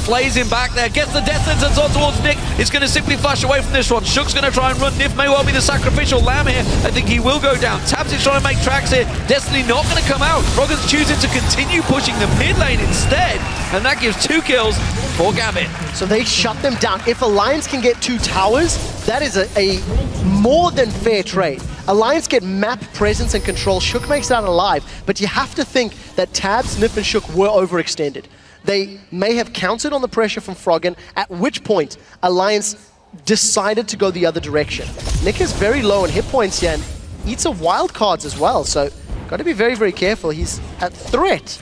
Speaker 15: flays him back there. Gets the death sentence on towards Nick. It's going to simply flash away from this one. Shook's going to try and run. Nyph may well be the sacrificial lamb here. I think he will go down. Tabzz is trying to make tracks here. Destiny not going to come out. Froggen's choosing to continue pushing the mid lane instead. And that gives 2 kills for Gambit.
Speaker 16: So they shut them down. If Alliance can get 2 towers, that is a more than fair trade. Alliance get map presence and control. Shook makes it out alive, but you have to think that Tabzz, Nyph, and Shook were overextended. They may have counted on the pressure from Froggen, at which point Alliance decided to go the other direction. Nick is very low on hit points here and eats of wild cards as well, so got to be very, very careful. He's at threat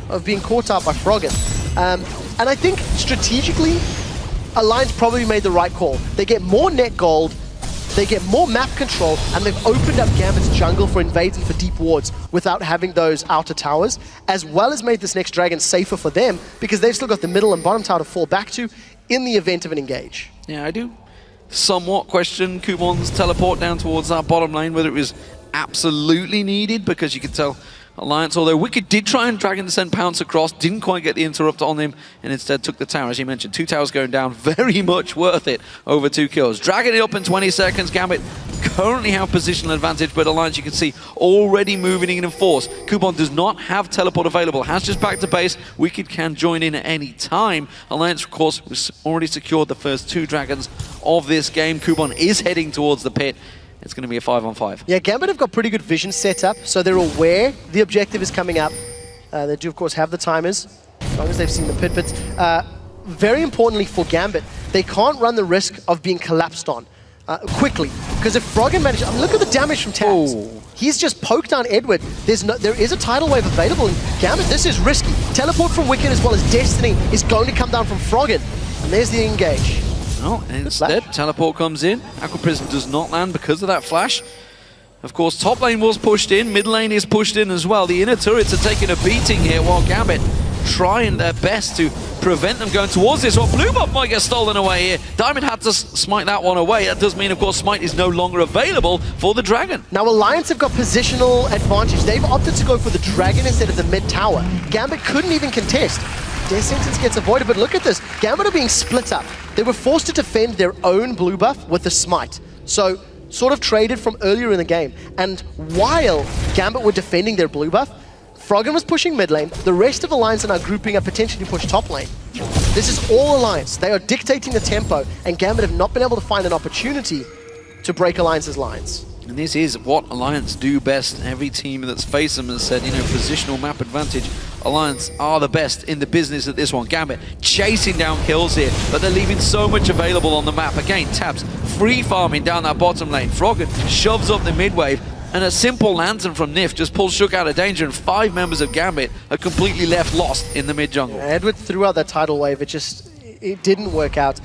Speaker 16: of being caught out by Froggen. And I think strategically, Alliance probably made the right call. They get more net gold, they get more map control, and they've opened up Gambit's jungle for invades and for deep wards without having those outer towers, as well as made this next dragon safer for them because they've still got the middle and bottom tower to fall back to in the event of an engage.
Speaker 15: Yeah, I do somewhat question Kubon's teleport down towards that bottom lane, whether it was absolutely needed, because you could tell Alliance, although Wickd did try and Dragon Descent pounce across, didn't quite get the interrupt on him, and instead took the tower, as you mentioned. 2 towers going down, very much worth it over 2 kills. Dragging it up in 20 seconds, Gambit currently have positional advantage, but Alliance, you can see, already moving in force. Kubon does not have teleport available, has just back to base. Wickd can join in at any time. Alliance, of course, was already secured the first 2 dragons of this game. Kubon is heading towards the pit. It's going to be a 5-on-5.
Speaker 16: Yeah, Gambit have got pretty good vision set up, so they're aware the objective is coming up. They do, of course, have the timers, as long as they've seen the pit. But very importantly for Gambit, they can't run the risk of being collapsed on quickly. Because if Froggen manages... I mean, look at the damage from Tabzz. Oh. He's just poked down Eduard. There is a tidal wave available in Gambit. This is risky. Teleport from Wickd as well as Destiny is going to come down from Froggen. And there's the engage.
Speaker 15: No, instead, teleport comes in. Aqua Prism does not land because of that flash. Of course, top lane was pushed in, mid lane is pushed in as well. The inner turrets are taking a beating here, while Gambit trying their best to prevent them going towards this. Or Blue Buff might get stolen away here. Diamond had to smite that one away. That does mean, of course, Smite is no longer available for the Dragon.
Speaker 16: Now, Alliance have got positional advantage. They've opted to go for the Dragon instead of the mid tower. Gambit couldn't even contest. Death Sentence gets avoided, but look at this. Gambit are being split up. They were forced to defend their own blue buff with the smite. So, sort of traded from earlier in the game. And while Gambit were defending their blue buff, Froggen was pushing mid lane. The rest of Alliance are now grouping up potentially to push top lane. This is all Alliance. They are dictating the tempo, and Gambit have not been able to find an opportunity to break Alliance's lines.
Speaker 15: And this is what Alliance do best. Every team that's faced them has said, you know, positional map advantage. Alliance are the best in the business at this one. Gambit chasing down kills here, but they're leaving so much available on the map. Again, Tabzz free farming down that bottom lane. Froggen shoves up the mid wave, and a simple lantern from Nyph just pulls Shook out of danger, and 5 members of Gambit are completely left lost in the mid jungle.
Speaker 16: Yeah, Eduard threw out that tidal wave. It didn't work out.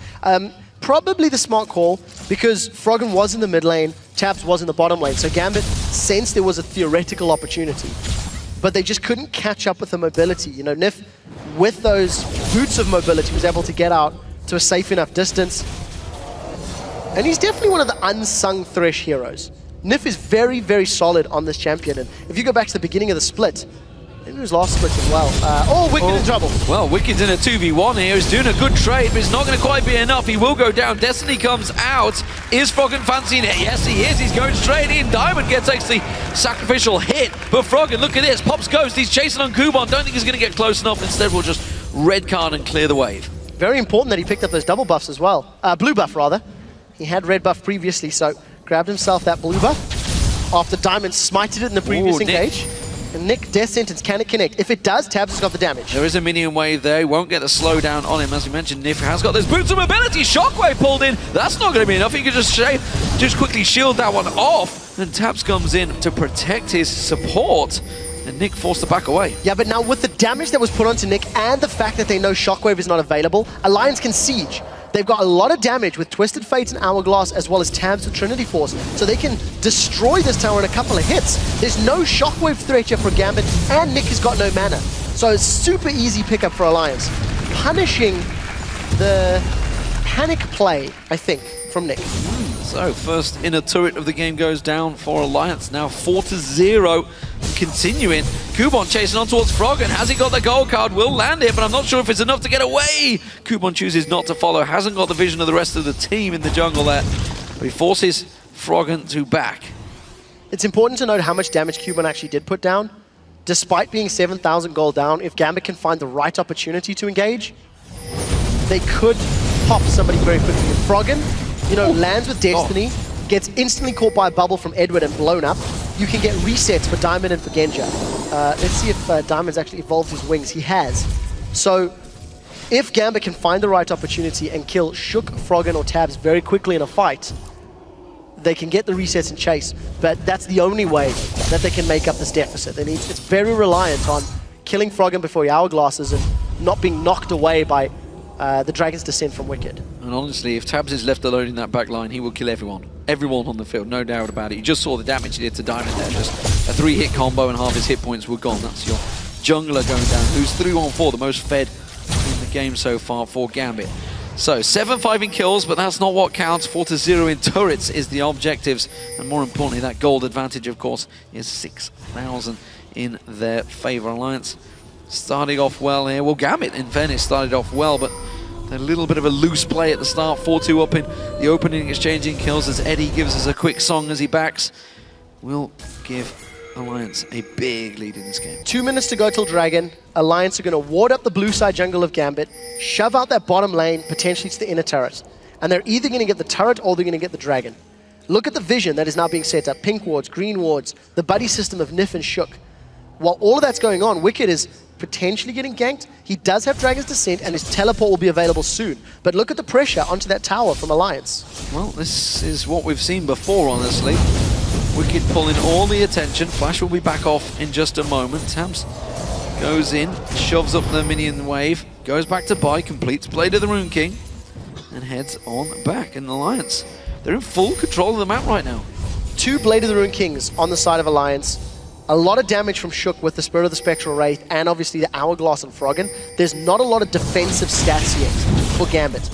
Speaker 16: Probably the smart call, because Froggen was in the mid lane, Tabzz was in the bottom lane, so Gambit sensed there was a theoretical opportunity. But they just couldn't catch up with the mobility. You know, Nyph, with those boots of mobility, was able to get out to a safe enough distance. And he's definitely one of the unsung Thresh heroes. Nyph is very, very solid on this champion. And if you go back to the beginning of the split, maybe it was last split as well. Wickd in trouble.
Speaker 15: Well, Wicked's in a 2v1 here. He's doing a good trade, but it's not going to quite be enough. He will go down. Destiny comes out. Is Froggen fancying it? Yes, he is. He's going straight in. Diamond gets actually sacrificial hit. But Froggen, look at this. Pops Ghost. He's chasing on Kubon. Don't think he's going to get close enough. Instead, we'll just red card and clear the wave.
Speaker 16: Very important that he picked up those double buffs as well. Blue buff, rather. He had red buff previously, so grabbed himself that blue buff after Diamond smited it in the previous engage. And Nick, Death Sentence, can it connect? If it does, Tabzz has got the damage.
Speaker 15: There is a minion wave there. He won't get the slowdown on him. As we mentioned, Nyph has got those boots of mobility. Shockwave pulled in. That's not going to be enough. He can just quickly shield that one off. And Tabzz comes in to protect his support. And Nick forced to back away.
Speaker 16: Yeah, but now with the damage that was put onto Nick and the fact that they know Shockwave is not available, Alliance can siege. They've got a lot of damage with Twisted Fate and Hourglass, as well as Tabzz with Trinity Force, so they can destroy this tower in a couple of hits. There's no Shockwave threat here for Gambit, and Nick has got no mana. So it's super easy pickup for Alliance. Punishing the panic play, I think, from Nick.
Speaker 15: So, first inner turret of the game goes down for Alliance. Now 4-0. Continuing. Kubon chasing on towards Froggen. Has he got the gold card? Will land it, but I'm not sure if it's enough to get away. Kubon chooses not to follow. Hasn't got the vision of the rest of the team in the jungle there. But he forces Froggen to back.
Speaker 16: It's important to note how much damage Kubon actually did put down. Despite being 7,000 gold down, if Gambit can find the right opportunity to engage, they could pop somebody very quickly. If Froggen, you know, lands with Destiny, gets instantly caught by a bubble from Eduard and blown up, you can get resets for Diamond and for Genja. Let's see if Diamond's actually evolved his wings. He has. So, if Gambit can find the right opportunity and kill Shook, Froggen, or Tabzz very quickly in a fight, they can get the resets and chase. But that's the only way that they can make up this deficit. It's very reliant on killing Froggen before he hourglasses and not being knocked away by the Dragon's Descent from Wickd.
Speaker 15: And honestly, if Tabzz is left alone in that back line, he will kill everyone. Everyone on the field, no doubt about it. You just saw the damage he did to Diamond there. Just a 3-hit combo and half his hit points were gone. That's your jungler going down, who's 3-1-4, the most fed in the game so far for Gambit. So 7-5 in kills, but that's not what counts. 4-0 in turrets is the objectives. And more importantly, that gold advantage, of course, is 6,000 in their favor. Alliance starting off well here. Well, Gambit, in fairness, started off well, but a little bit of a loose play at the start. 4-2 up in the opening, exchanging kills as Eddie gives us a quick song as he backs. Will give Alliance a big lead in this game.
Speaker 16: 2 minutes to go till Dragon. Alliance are going to ward up the blue side jungle of Gambit, shove out that bottom lane, potentially to the inner turret. And they're either going to get the turret or they're going to get the Dragon. Look at the vision that is now being set up. Pink wards, green wards, the buddy system of Nyph and Shook. While all of that's going on, Wickd is potentially getting ganked. He does have Dragon's Descent and his teleport will be available soon. But look at the pressure onto that tower from Alliance.
Speaker 15: Well, this is what we've seen before, honestly. Wickd pulling all the attention. Flash will be back off in just a moment. Tabzz goes in, shoves up the minion wave, goes back to buy, completes Blade of the Rune King, and heads on back. And Alliance, they're in full control of the map right now.
Speaker 16: 2 Blade of the Rune Kings on the side of Alliance. A lot of damage from Shook with the Spirit of the Spectral Wraith and obviously the Hourglass and Froggen. There's not a lot of defensive stats yet for Gambit.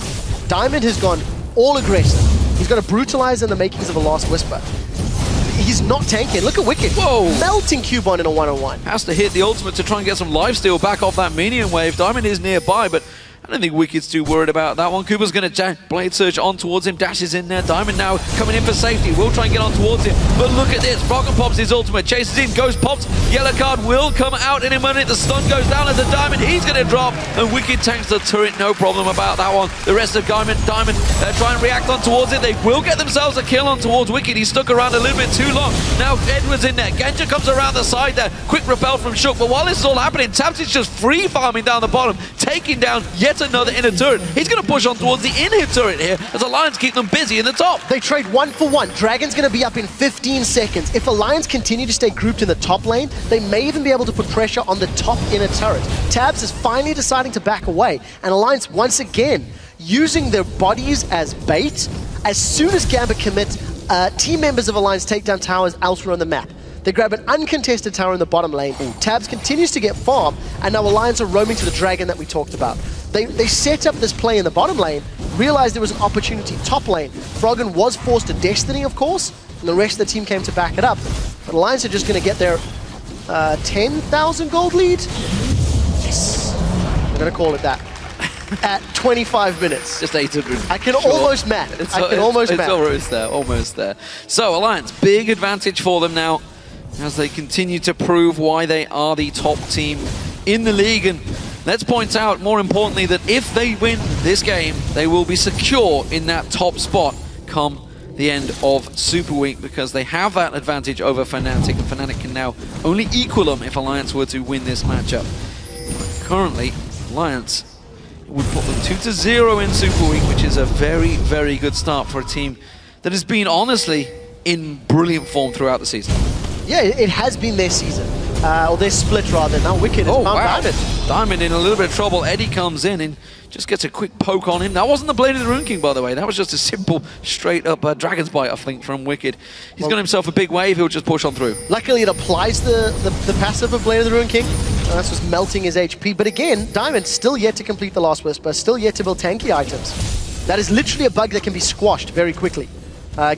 Speaker 16: Diamond has gone all aggressive. He's got a Brutalize in the makings of a Last Whisper. He's not tanking. Look at Wickd.
Speaker 15: Whoa!
Speaker 16: Melting Kubon in a 1-on-1.
Speaker 15: Has to hit the ultimate to try and get some lifesteal back off that minion wave. Diamond is nearby, but I don't think Wicked's too worried about that one. Kubon's going to Blade Surge on towards him, dashes in there. Diamond now coming in for safety. Will try and get on towards him, but look at this. Froggen pops his ultimate, chases in, Ghost pops. Yellow card will come out in a minute. The stun goes down as the Diamond. He's going to drop, and Wickd tanks the turret. No problem about that one. The rest of Diamond try and react on towards it. They will get themselves a kill on towards Wickd. He stuck around a little bit too long. Now Eduard's in there. Genja comes around the side there. Quick repel from Shook, but while this is all happening, Tabzz is just free farming down the bottom, taking down yet another inner turret. He's going to push on towards the inhib turret here as Alliance keep them busy in the top.
Speaker 16: They trade 1 for 1. Dragon's going to be up in 15 seconds. If Alliance continue to stay grouped in the top lane, they may even be able to put pressure on the top inner turret. Tabzz is finally deciding to back away, and Alliance once again using their bodies as bait. As soon as Gambit commits, team members of Alliance take down towers elsewhere on the map. They grab an uncontested tower in the bottom lane. Tabzz continues to get farm, and now Alliance are roaming to the Dragon that we talked about. They set up this play in the bottom lane, realized there was an opportunity top lane. Froggen was forced to Destiny, of course, and the rest of the team came to back it up. But Alliance are just going to get their 10,000 gold lead. Yes. I'm going to call it that. At 25 minutes.
Speaker 15: Just 800.
Speaker 16: I can almost math.
Speaker 15: It's almost there, almost there. So Alliance, big advantage for them now as they continue to prove why they are the top team in the league. And let's point out, more importantly, that if they win this game, they will be secure in that top spot come the end of Super Week, because they have that advantage over Fnatic, and Fnatic can now only equal them if Alliance were to win this matchup. Currently, Alliance would put them 2-0 in Super Week, which is a very, very good start for a team that has been, honestly, in brilliant form throughout the season.
Speaker 16: Yeah, it has been their season. Or their split, rather. Now Wickd has found Diamond.
Speaker 15: Diamond in a little bit of trouble. Eddie comes in and just gets a quick poke on him. That wasn't the Blade of the Rune King, by the way. That was just a simple, straight-up Dragon's Bite, I think, from Wickd. He's got himself a big wave. He'll just push on through.
Speaker 16: Luckily, it applies the passive of Blade of the Rune King. And that's just melting his HP. But again, Diamond still yet to complete the Last Whisper, still yet to build tanky items. That is literally a bug that can be squashed very quickly.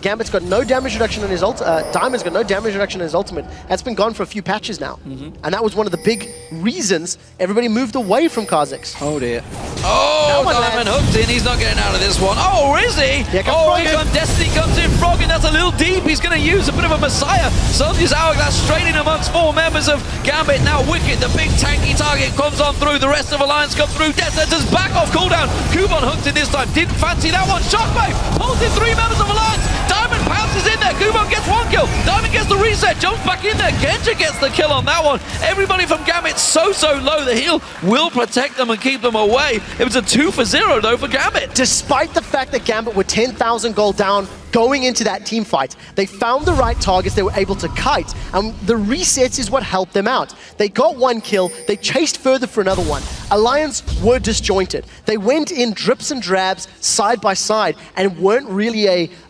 Speaker 16: Gambit's got no damage reduction on his Diamond's got no damage reduction on his ultimate. That's been gone for a few patches now. And that was one of the big reasons everybody moved away from Kha'Zix.
Speaker 15: Oh dear. Oh, Diamond hooked in. He's not getting out of this one. Oh, is he?
Speaker 16: Yeah,
Speaker 15: here comes Destiny comes in. Froggen, that's a little deep. He's going to use a bit of a Messiah. Sunday's Hourglass straight in amongst 4 members of Gambit. Now Wickd, the big tanky target, comes on through. The rest of Alliance come through. Death Sentence's back off cooldown. Kubon hooked in this time. Didn't fancy that one. Shockwave pulls in 3 members of Alliance. Diamond pounces in there. Kubon gets 1 kill. Diamond gets the reset. Jumps back in there. Genja gets the kill on that one. Everybody from Gambit so low. The heal will protect them and keep them away. It was a 2-0 though for Gambit.
Speaker 16: Despite the fact that Gambit were 10,000 gold down going into that team fight, they found the right targets they were able to kite, and the resets is what helped them out. They got 1 kill, they chased further for another one. Alliance were disjointed. They went in drips and drabs, side by side, and weren't really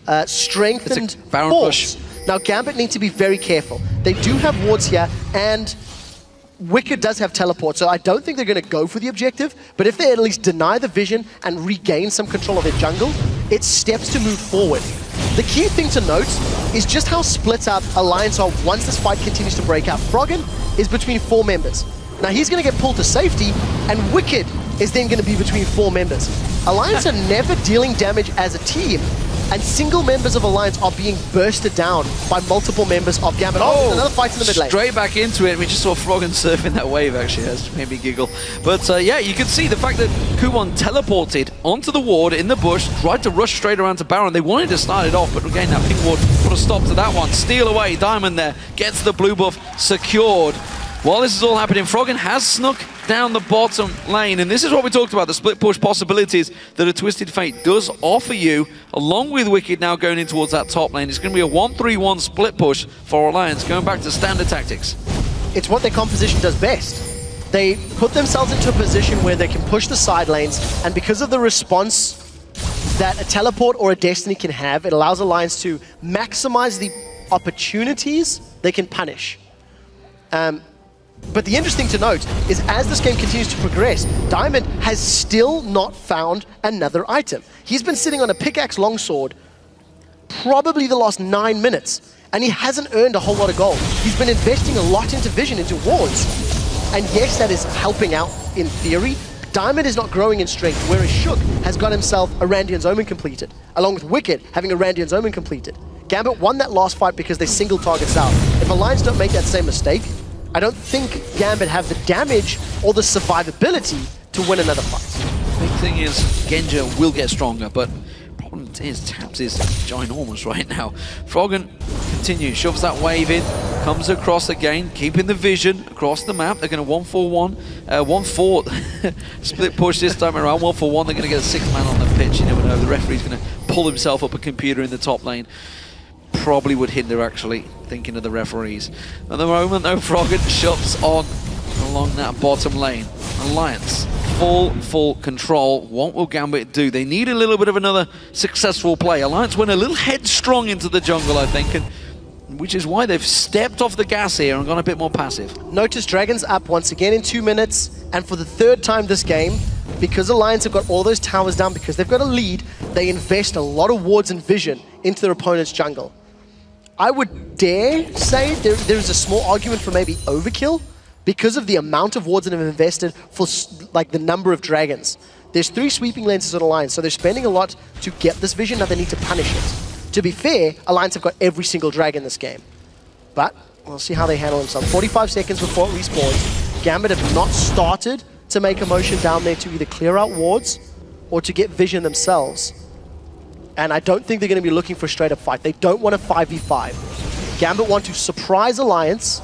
Speaker 16: a strengthened force. Now Gambit need to be very careful. They do have wards here, and Wickd does have teleport, so I don't think they're going to go for the objective, but if they at least deny the vision and regain some control of their jungle, it's steps to move forward. The key thing to note is just how split up Alliance are once this fight continues to break out. Froggen is between 4 members. Now he's going to get pulled to safety, and Wickd is then going to be between 4 members. Alliance are never dealing damage as a team, and single members of Alliance are being bursted down by multiple members of Gambit. Oh, another fight in the mid lane.
Speaker 15: Straight back into it. We just saw Froggen surfing that wave, actually. That's made me giggle. But yeah, you can see the fact that Kubon teleported onto the ward in the bush, tried to rush straight around to Baron. They wanted to start it off, but again, that pink ward put a stop to that one. Steal away, Diamond there, gets the blue buff secured. While this is all happening, Froggen has snuck down the bottom lane, and this is what we talked about, the split push possibilities that a Twisted Fate does offer you, along with Wickd now going in towards that top lane. It's going to be a 1-3-1 split push for Alliance, going back to standard tactics.
Speaker 16: It's what their composition does best. They put themselves into a position where they can push the side lanes, and because of the response that a teleport or a Destiny can have, it allows Alliance to maximize the opportunities they can punish. But the interesting to note is as this game continues to progress, Diamond has still not found another item. He's been sitting on a pickaxe longsword probably the last 9 minutes, and he hasn't earned a whole lot of gold. He's been investing a lot into vision, into wards. And yes, that is helping out in theory. Diamond is not growing in strength, whereas Shook has got himself a Randian's Omen completed, along with Wickd having a Randian's Omen completed. Gambit won that last fight because they single targets out. If Alliance don't make that same mistake, I don't think Gambit have the damage or the survivability to win another fight.
Speaker 15: Big thing is, Genja will get stronger, but problem is Tabzz is ginormous right now. Froggen continues, shoves that wave in, comes across again, keeping the vision across the map. They're going to 1-4-1, 1-4 split push this time around. 1-4-1, they're going to get a 6th man on the pitch. You never know, the referee's going to pull himself up a computer in the top lane. Probably would hinder, actually, thinking of the referees. At the moment, though, Froggen shots on along that bottom lane. Alliance, full control. What will Gambit do? They need a little bit of another successful play. Alliance went a little headstrong into the jungle, I think, and which is why they've stepped off the gas here and gone a bit more passive.
Speaker 16: Notice Dragon's up once again in 2 minutes, and for the 3rd time this game, because Alliance have got all those towers down, because they've got a lead, they invest a lot of wards and vision into their opponent's jungle. I would dare say there's a small argument for maybe overkill because of the amount of wards that have invested for like the number of dragons. There's 3 sweeping lances on Alliance, so they're spending a lot to get this vision, now they need to punish it. To be fair, Alliance have got every single dragon this game. But we'll see how they handle themselves. 45 seconds before it respawns. Gambit have not started to make a motion down there to either clear out wards or to get vision themselves. And I don't think they're going to be looking for a straight-up fight. They don't want a 5v5. Gambit want to surprise Alliance,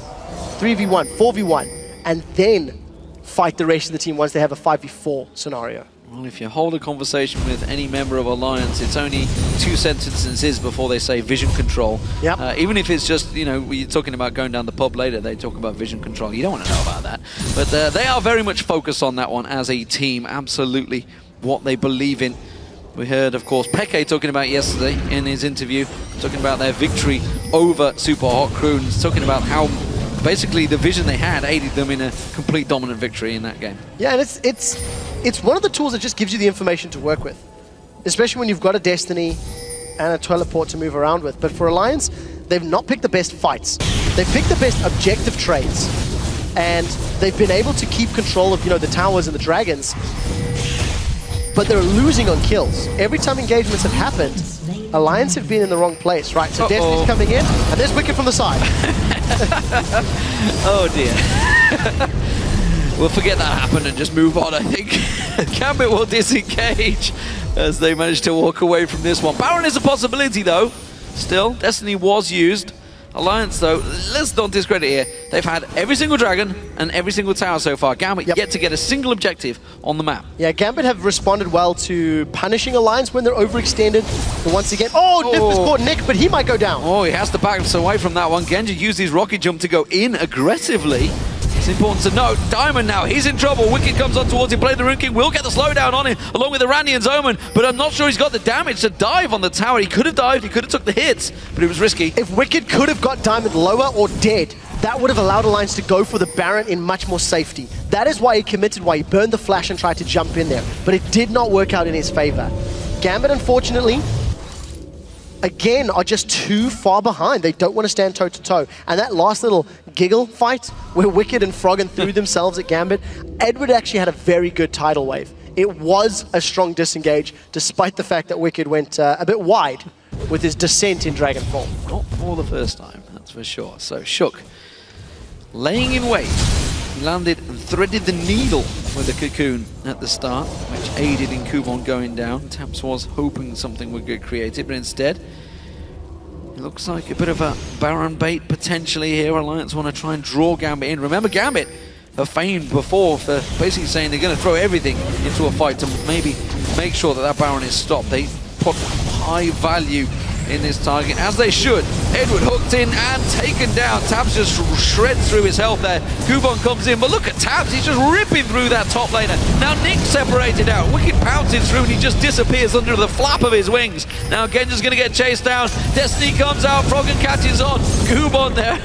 Speaker 16: 3v1, 4v1, and then fight the rest of the team once they have a 5v4 scenario.
Speaker 15: Well, if you hold a conversation with any member of Alliance, it's only 2 sentences before they say vision control.
Speaker 16: Yep.
Speaker 15: Even if it's just, you know, you're talking about going down the pub later, they talk about vision control. You don't want to know about that. But they are very much focused on that one as a team, absolutely what they believe in. We heard, of course, Peke talking about yesterday in his interview, talking about their victory over Super Hot Crew, and talking about how basically the vision they had aided them in a complete dominant victory in that game.
Speaker 16: Yeah, and it's one of the tools that just gives you the information to work with, especially when you've got a Destiny and a teleport to move around with. But for Alliance, they've not picked the best fights. They've picked the best objective trades, and they've been able to keep control of, you know, the towers and the dragons. But they're losing on kills. Every time engagements have happened, Alliance have been in the wrong place, right? So Destiny's coming in, and there's Wickd from the side.
Speaker 15: Oh dear. We'll forget that happened and just move on, I think. Gambit will disengage as they manage to walk away from this one. Baron is a possibility, though. Still, Destiny was used. Alliance, though, let's not discredit here. They've had every single dragon and every single tower so far. Gambit yet to get a single objective on the map.
Speaker 16: Yeah, Gambit have responded well to punishing Alliance when they're overextended. But once again, Nyph has caught Nick, but he might go down.
Speaker 15: Oh, he has to back us away from that one. Genja used his rocket jump to go in aggressively. It's important to note, Diamond now, he's in trouble. Wickd comes on towards him, play the Rune King, will get the slowdown on him, along with the Randian's Omen, but I'm not sure he's got the damage to dive on the tower. He could have dived, he could have took the hits, but it was risky.
Speaker 16: If Wickd could have got Diamond lower or dead, that would have allowed Alliance to go for the Baron in much more safety. That is why he committed, why he burned the flash and tried to jump in there. But it did not work out in his favor. Gambit, unfortunately, again, are just too far behind. They don't want to stand toe-to-toe. And that last little giggle fight where Wickd and Froggen threw themselves at Gambit, Eduard actually had a very good tidal wave. It was a strong disengage, despite the fact that Wickd went a bit wide with his descent in Dragonfall.
Speaker 15: Not for the first time, that's for sure. So Shook, laying in wait. He landed and threaded the needle with the cocoon at the start, which aided in Kubon going down. Tabzz was hoping something would get created, but instead, it looks like a bit of a Baron bait potentially here. Alliance want to try and draw Gambit in. Remember, Gambit have famed before for basically saying they're going to throw everything into a fight to maybe make sure that that Baron is stopped. They put high value in this target, as they should. Eduard hooked in and taken down. Tabzz just shreds through his health there. Kubon comes in, but look at Tabzz, he's just ripping through that top laner. Now Nyph separated out. Wickd pounces through and he just disappears under the flap of his wings. Now Genja's going to get chased down. Destiny comes out, Froggen catches on. Kubon there.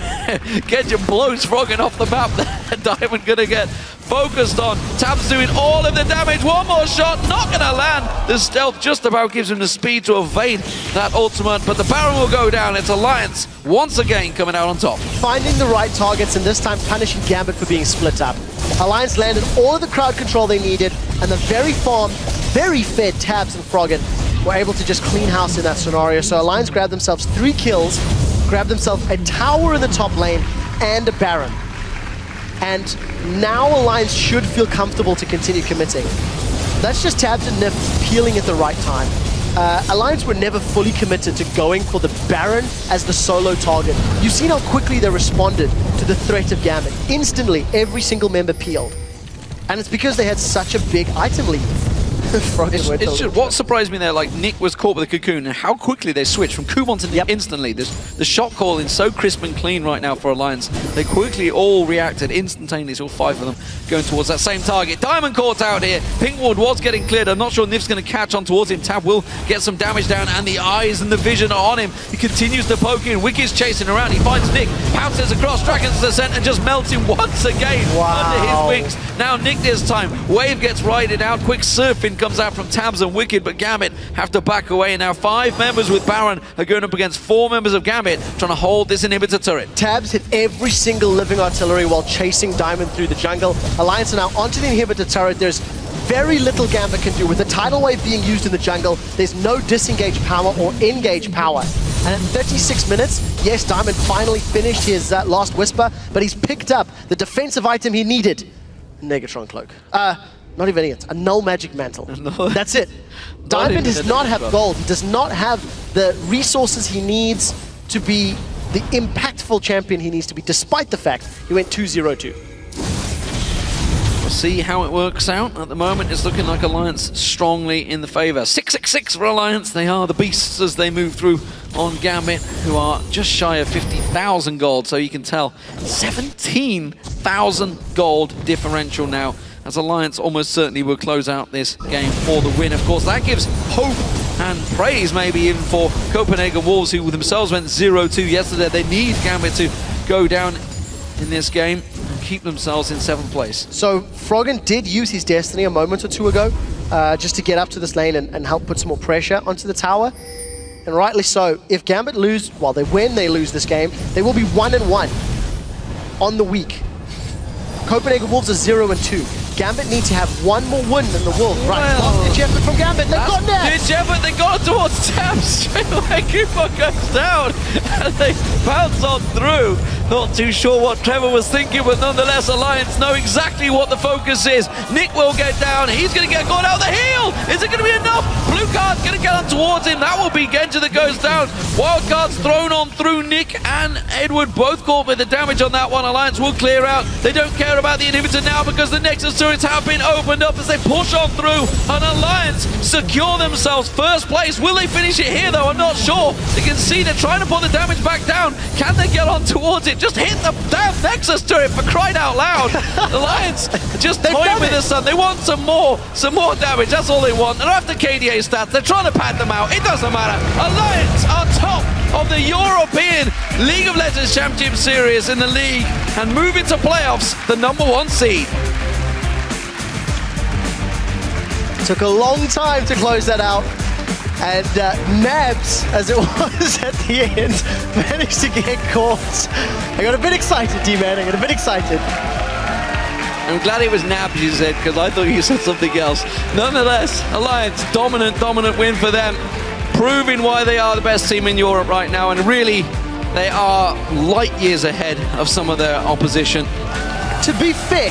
Speaker 15: Genja blows Froggen off the map there. Diamond going to get focused on. Tabzz doing all of the damage. One more shot, not going to land. The stealth just about gives him the speed to evade that ultimate, but the Baron will go down. It's Alliance once again coming out on top.
Speaker 16: Finding the right targets and this time punishing Gambit for being split up. Alliance landed all of the crowd control they needed, and the very farm, very fed Tabzz and Froggen were able to just clean house in that scenario. So Alliance grabbed themselves 3 kills, grabbed themselves a tower in the top lane, and a Baron. And now Alliance should feel comfortable to continue committing. That's just Tabzz and Nyph peeling at the right time. Alliance were never fully committed to going for the Baron as the solo target. You've seen how quickly they responded to the threat of Gambit. Instantly, every single member peeled. And it's because they had such a big item lead.
Speaker 15: It's just, what surprised me there, like Nyph was caught with a cocoon, and how quickly they switched from Kubon to Nyph instantly. The shot calling so crisp and clean right now for Alliance. They quickly all reacted instantaneously, all 5 of them going towards that same target. Diamond caught out here. Pinkwood was getting cleared. I'm not sure Nyph's going to catch on towards him. Tab will get some damage down, and the eyes and the vision are on him. He continues to poke in. Wickid's chasing around. He finds Nyph, pounces across, Dragon's Descent, and just melts him once again under his wings. Now Nyph this time. Wave gets rided out. Quick surfing comes out from Tabzz and Wickd, but Gambit have to back away. Now 5 members with Baron are going up against 4 members of Gambit, trying to hold this inhibitor turret.
Speaker 16: Tabzz hit every single living artillery while chasing Diamond through the jungle. Alliance are now onto the inhibitor turret. There's very little Gambit can do. With the tidal wave being used in the jungle, there's no disengage power or engage power. And at 36 minutes, yes, Diamond finally finished his last Whisper, but he's picked up the defensive item he needed. Negatron Cloak. Not even it. A null magic mantle. That's it. Diamond does not have gold. He does not have the resources he needs to be the impactful champion he needs to be, despite the fact he went 2-0-2.
Speaker 15: We'll see how it works out. At the moment, it's looking like Alliance strongly in the favor. 6-6-6 for Alliance. They are the beasts as they move through on Gambit, who are just shy of 50,000 gold. So you can tell 17,000 gold differential now, as Alliance almost certainly will close out this game for the win. Of course, that gives hope and praise maybe even for Copenhagen Wolves, who themselves went 0-2 yesterday. They need Gambit to go down in this game and keep themselves in 7th place.
Speaker 16: So Froggen did use his Destiny a moment or 2 ago, just to get up to this lane and help put some more pressure onto the tower. And rightly so. If Gambit lose, well, they lose this game, they will be 1-1 on the week. Copenhagen Wolves are 0-2. Gambit need to have 1 more win than the Wolves. Right, ditch effort from Gambit. They've got that.
Speaker 15: Ditch effort. They got towards Tabzz. Straight away, Kubon goes down, and they bounce on through. Not too sure what Trevor was thinking, but nonetheless, Alliance know exactly what the focus is. Nyph will get down. He's going to get caught out the heel. Is it going to be enough? Blue card's going to get on towards him. That will be Genja that goes down. Wild card's thrown on through Nyph and Eduard, both caught with the damage on that one. Alliance will clear out. They don't care about the inhibitor now because the Nexus turrets have been opened up as they push on through. And Alliance secure themselves 1st place. Will they finish it here though? I'm not sure. You can see they're trying to put the damage back down. Can they get on towards it? Just hit the damn Nexus turret, for crying out loud. Alliance just toying with the sun. They want some more damage. That's all they want. They're after KDA stats. They're trying to pad them out. It doesn't matter. Alliance are top of the European League of Legends Championship Series in the league and move into playoffs, the #1 seed.
Speaker 16: Took a long time to close that out. And Nabs, as it was at the end, managed to get caught. I got a bit excited, D-Man. I got a bit excited.
Speaker 15: I'm glad it was Nabs, you said, because I thought you said something else. Nonetheless, Alliance, dominant win for them, proving why they are the best team in Europe right now, and really, they are light years ahead of some of their opposition.
Speaker 16: To be fair,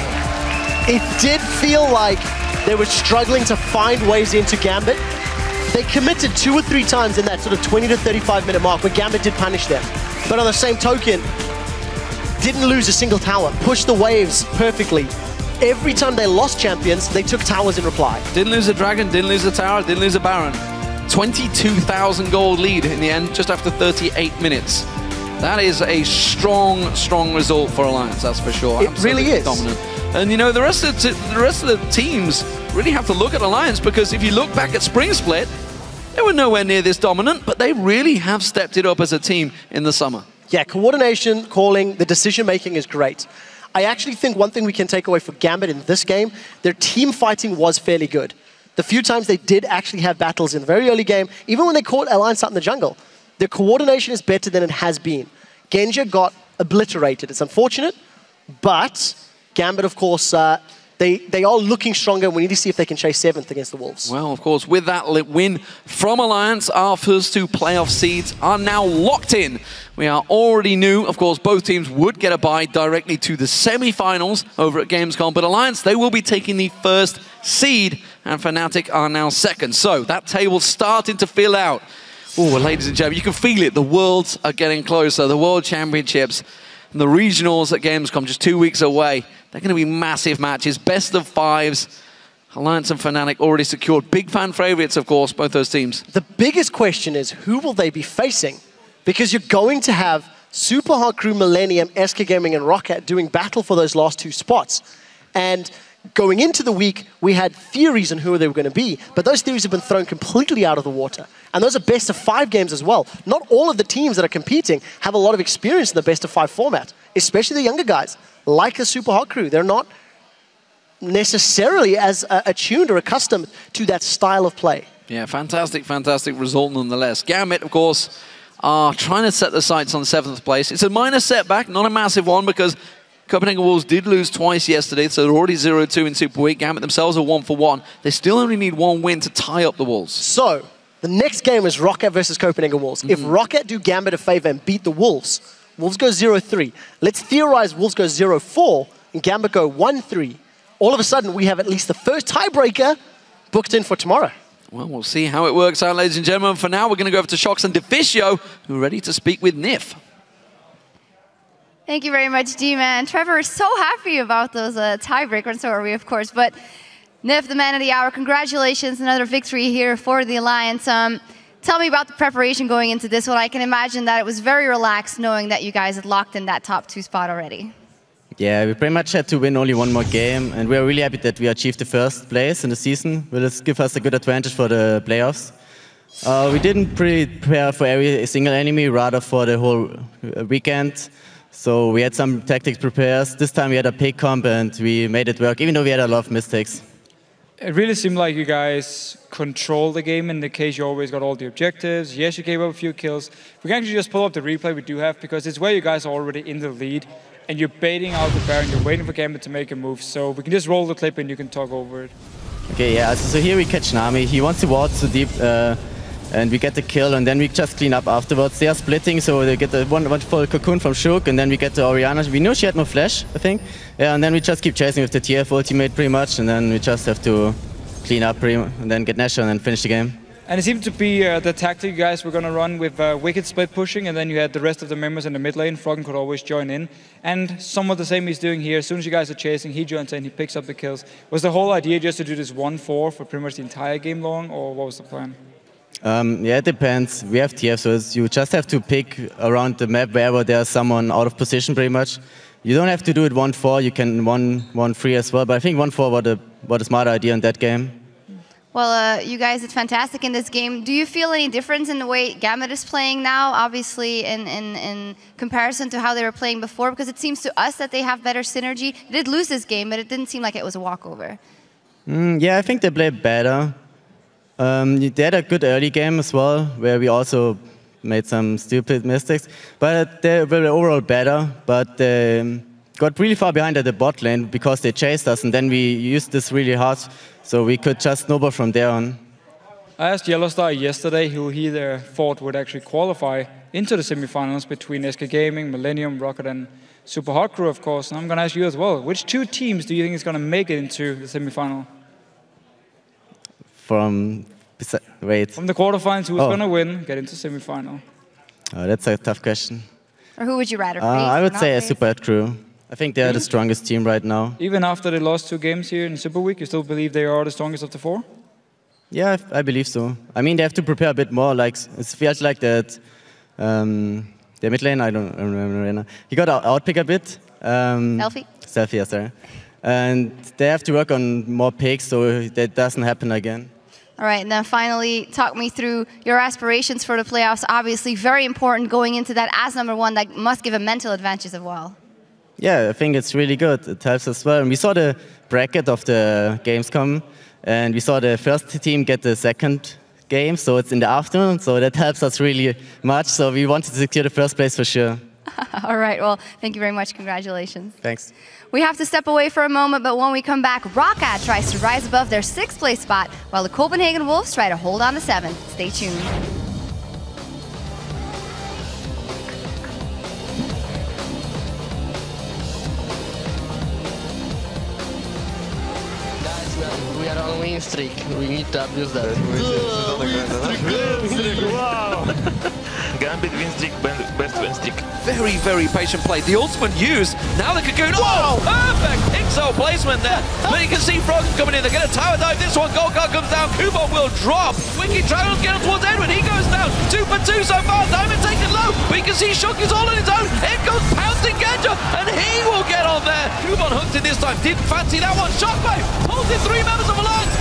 Speaker 16: it did feel like they were struggling to find ways into Gambit. They committed 2 or 3 times in that sort of 20 to 35 minute mark where Gambit did punish them. But on the same token, didn't lose a single tower, pushed the waves perfectly. Every time they lost champions, they took towers in reply.
Speaker 15: Didn't lose a dragon, didn't lose a tower, didn't lose a baron. 22,000 gold lead in the end, just after 38 minutes. That is a strong result for Alliance, that's for sure.
Speaker 16: It really is.
Speaker 15: Dominant. And you know, the rest of the teams really have to look at Alliance, because if you look back at Spring Split, they were nowhere near this dominant, but they really have stepped it up as a team in the summer.
Speaker 16: Yeah, coordination, calling, the decision-making is great. I actually think one thing we can take away for Gambit in this game, their team fighting was fairly good. The few times they did actually have battles in the very early game, even when they caught Alliance out in the jungle, their coordination is better than it has been. Genja got obliterated. It's unfortunate, but Gambit, of course, they are looking stronger. We need to see if they can chase 7th against the Wolves.
Speaker 15: Well, of course, with that win from Alliance, our first 2 playoff seeds are now locked in. We already knew, of course, both teams would get a bye directly to the semi-finals over at Gamescom, but Alliance, they will be taking the first seed, and Fnatic are now second. So that table's starting to fill out. Oh, ladies and gentlemen, you can feel it. The Worlds are getting closer. The World Championships and the regionals at Gamescom just 2 weeks away. They're going to be massive matches, best of 5s. Alliance and Fnatic already secured. Big fan favorites, of course, both those teams.
Speaker 16: The biggest question is, who will they be facing? Because you're going to have Super Hard Crew, Millennium, SK Gaming, and Rocket doing battle for those last 2 spots. And going into the week, we had theories on who they were going to be, but those theories have been thrown completely out of the water. And those are best of 5 games as well. Not all of the teams that are competing have a lot of experience in the best of 5 format, especially the younger guys, like a Super Hot Crew. They're not necessarily as attuned or accustomed to that style of play.
Speaker 15: Yeah, fantastic result nonetheless. Gambit, of course, are trying to set the sights on 7th place. It's a minor setback, not a massive one, because Copenhagen Wolves did lose twice yesterday, so they're already 0-2 in Super Week. Gambit themselves are 1-1. They still only need 1 win to tie up the Wolves.
Speaker 16: So, the next game is Rocket versus Copenhagen Wolves. If Rocket do Gambit a favor and beat the Wolves, Wolves go 0-3. Let's theorize Wolves go 0-4 and Gambit go 1-3. All of a sudden, we have at least the first tiebreaker booked in for tomorrow.
Speaker 15: Well, we'll see how it works out, ladies and gentlemen. For now, we're going to go over to Shox and Deficio, who are ready to speak with Nyph.
Speaker 12: Thank you very much, D-Man. Trevor is so happy about those tiebreakers, so are we, of course. But Nyph, the man of the hour, congratulations. Another victory here for the Alliance. Tell me about the preparation going into this one. I can imagine that it was very relaxed knowing that you guys had locked in that top 2 spot already.
Speaker 17: Yeah, we pretty much had to win only 1 more game, and we're really happy that we achieved the first place in the season. Will this give us a good advantage for the playoffs? We didn't prepare for every single enemy, rather for the whole weekend. So we had some tactics prepared. This time we had a pick comp and we made it work, even though we had a lot of mistakes.
Speaker 13: It really seemed like you guys controlled the game in the case you always got all the objectives. Yes, you gave up a few kills. We can actually just pull up the replay we do have, because it's where you guys are already in the lead and you're baiting out the Baron, you're waiting for Gambit to make a move. So we can just roll the clip and you can talk over it. Okay, yeah, so here we catch Nami. He wants to ward so deep and we get the kill, and then we just clean up afterwards. They are splitting, so they get the one full cocoon from Shook, and then we get the Orianna. We knew she had no flash, I think. Yeah, and then we just keep chasing with the TF ultimate pretty much, and then we just have to clean up and then get Nash and then finish the game. And it seemed to be the tactic you guys were going to run with Wickd split pushing, and then you had the rest of the members in the mid lane. Froggen could always join in. And somewhat the same he's doing here. As soon as you guys are chasing, he joins in, he picks up the kills. Was the whole idea just to do this 1-4 for pretty much the entire game long, or what was the plan? Yeah, it depends. We have TF, so you just have to pick around the map wherever there's someone out of position pretty much. You don't have to do it 1-4, you can 1-3 as well, but I think 1-4 was a smart idea in that game.
Speaker 12: Well, you guys did fantastic in this game. Do you feel any difference in the way Gambit is playing now, obviously, in comparison to how they were playing before? Because it seems to us that they have better synergy. They did lose this game, but it didn't seem like it was a walkover.
Speaker 17: Yeah, I think they played better. They had a good early game as well, where we also made some stupid mistakes. But they were overall better, but got really far behind at the bot lane because they chased us, and then we used this really hard, so we could just snowball from there on.
Speaker 13: I asked Yellowstar yesterday who he thought would actually qualify into the semifinals between SK Gaming, Millennium, Rocket, and Super Hot Crew, of course. And I'm going to ask you as well. Which two teams do you think is going to make it into the semifinal?
Speaker 17: From the
Speaker 13: quarterfinals, who's going to win, get into semifinal?
Speaker 17: Oh, that's a tough question.
Speaker 12: Or who would you rather face?
Speaker 17: I would say a
Speaker 12: face?
Speaker 17: Super Hot Crew. I think they are the strongest team right now.
Speaker 13: Even after they lost 2 games here in Super Week, you still believe they are the strongest of the 4?
Speaker 17: Yeah, I believe so. I mean, they have to prepare a bit more. Like it feels like that. The mid lane, I don't remember. He got outpick a bit.
Speaker 12: Selfie?
Speaker 17: Selfie, yes, sorry. And they have to work on more picks so that doesn't happen again.
Speaker 12: All right, and then finally, talk me through your aspirations for the playoffs. Obviously, very important going into that as #1. That must give a mental advantage as well.
Speaker 17: Yeah, I think it's really good. It helps as well. And we saw the bracket of the Gamescom, and we saw the first team get the second game, so it's in the afternoon, so that helps us really much. So we wanted to secure the first place for sure.
Speaker 12: All right, well, thank you very much. Congratulations.
Speaker 17: Thanks.
Speaker 12: We have to step away for a moment, but when we come back, Rocket tries to rise above their 6th place spot, while the Copenhagen Wolves try to hold on to 7th. Stay tuned.
Speaker 18: We are on win streak. We need to abuse that.
Speaker 19: Wow! Gambit win streak, best win streak.
Speaker 15: Very, very patient play. The ultimate used. Now the Cocoon. Oh, perfect Pixel placement there. But you can see Froggen coming in. They're going to tower dive this one. Gold card comes down. Kubon will drop. Wickd travels getting towards Eduard. He goes down. 2 for 2 so far. Diamond taken low. But you can see Shock is all on his own. In goes pouncing Genja. And he will get on there. Kubon hooked in this time. Didn't fancy that one. Shockwave pulls in 3 members of Alliance.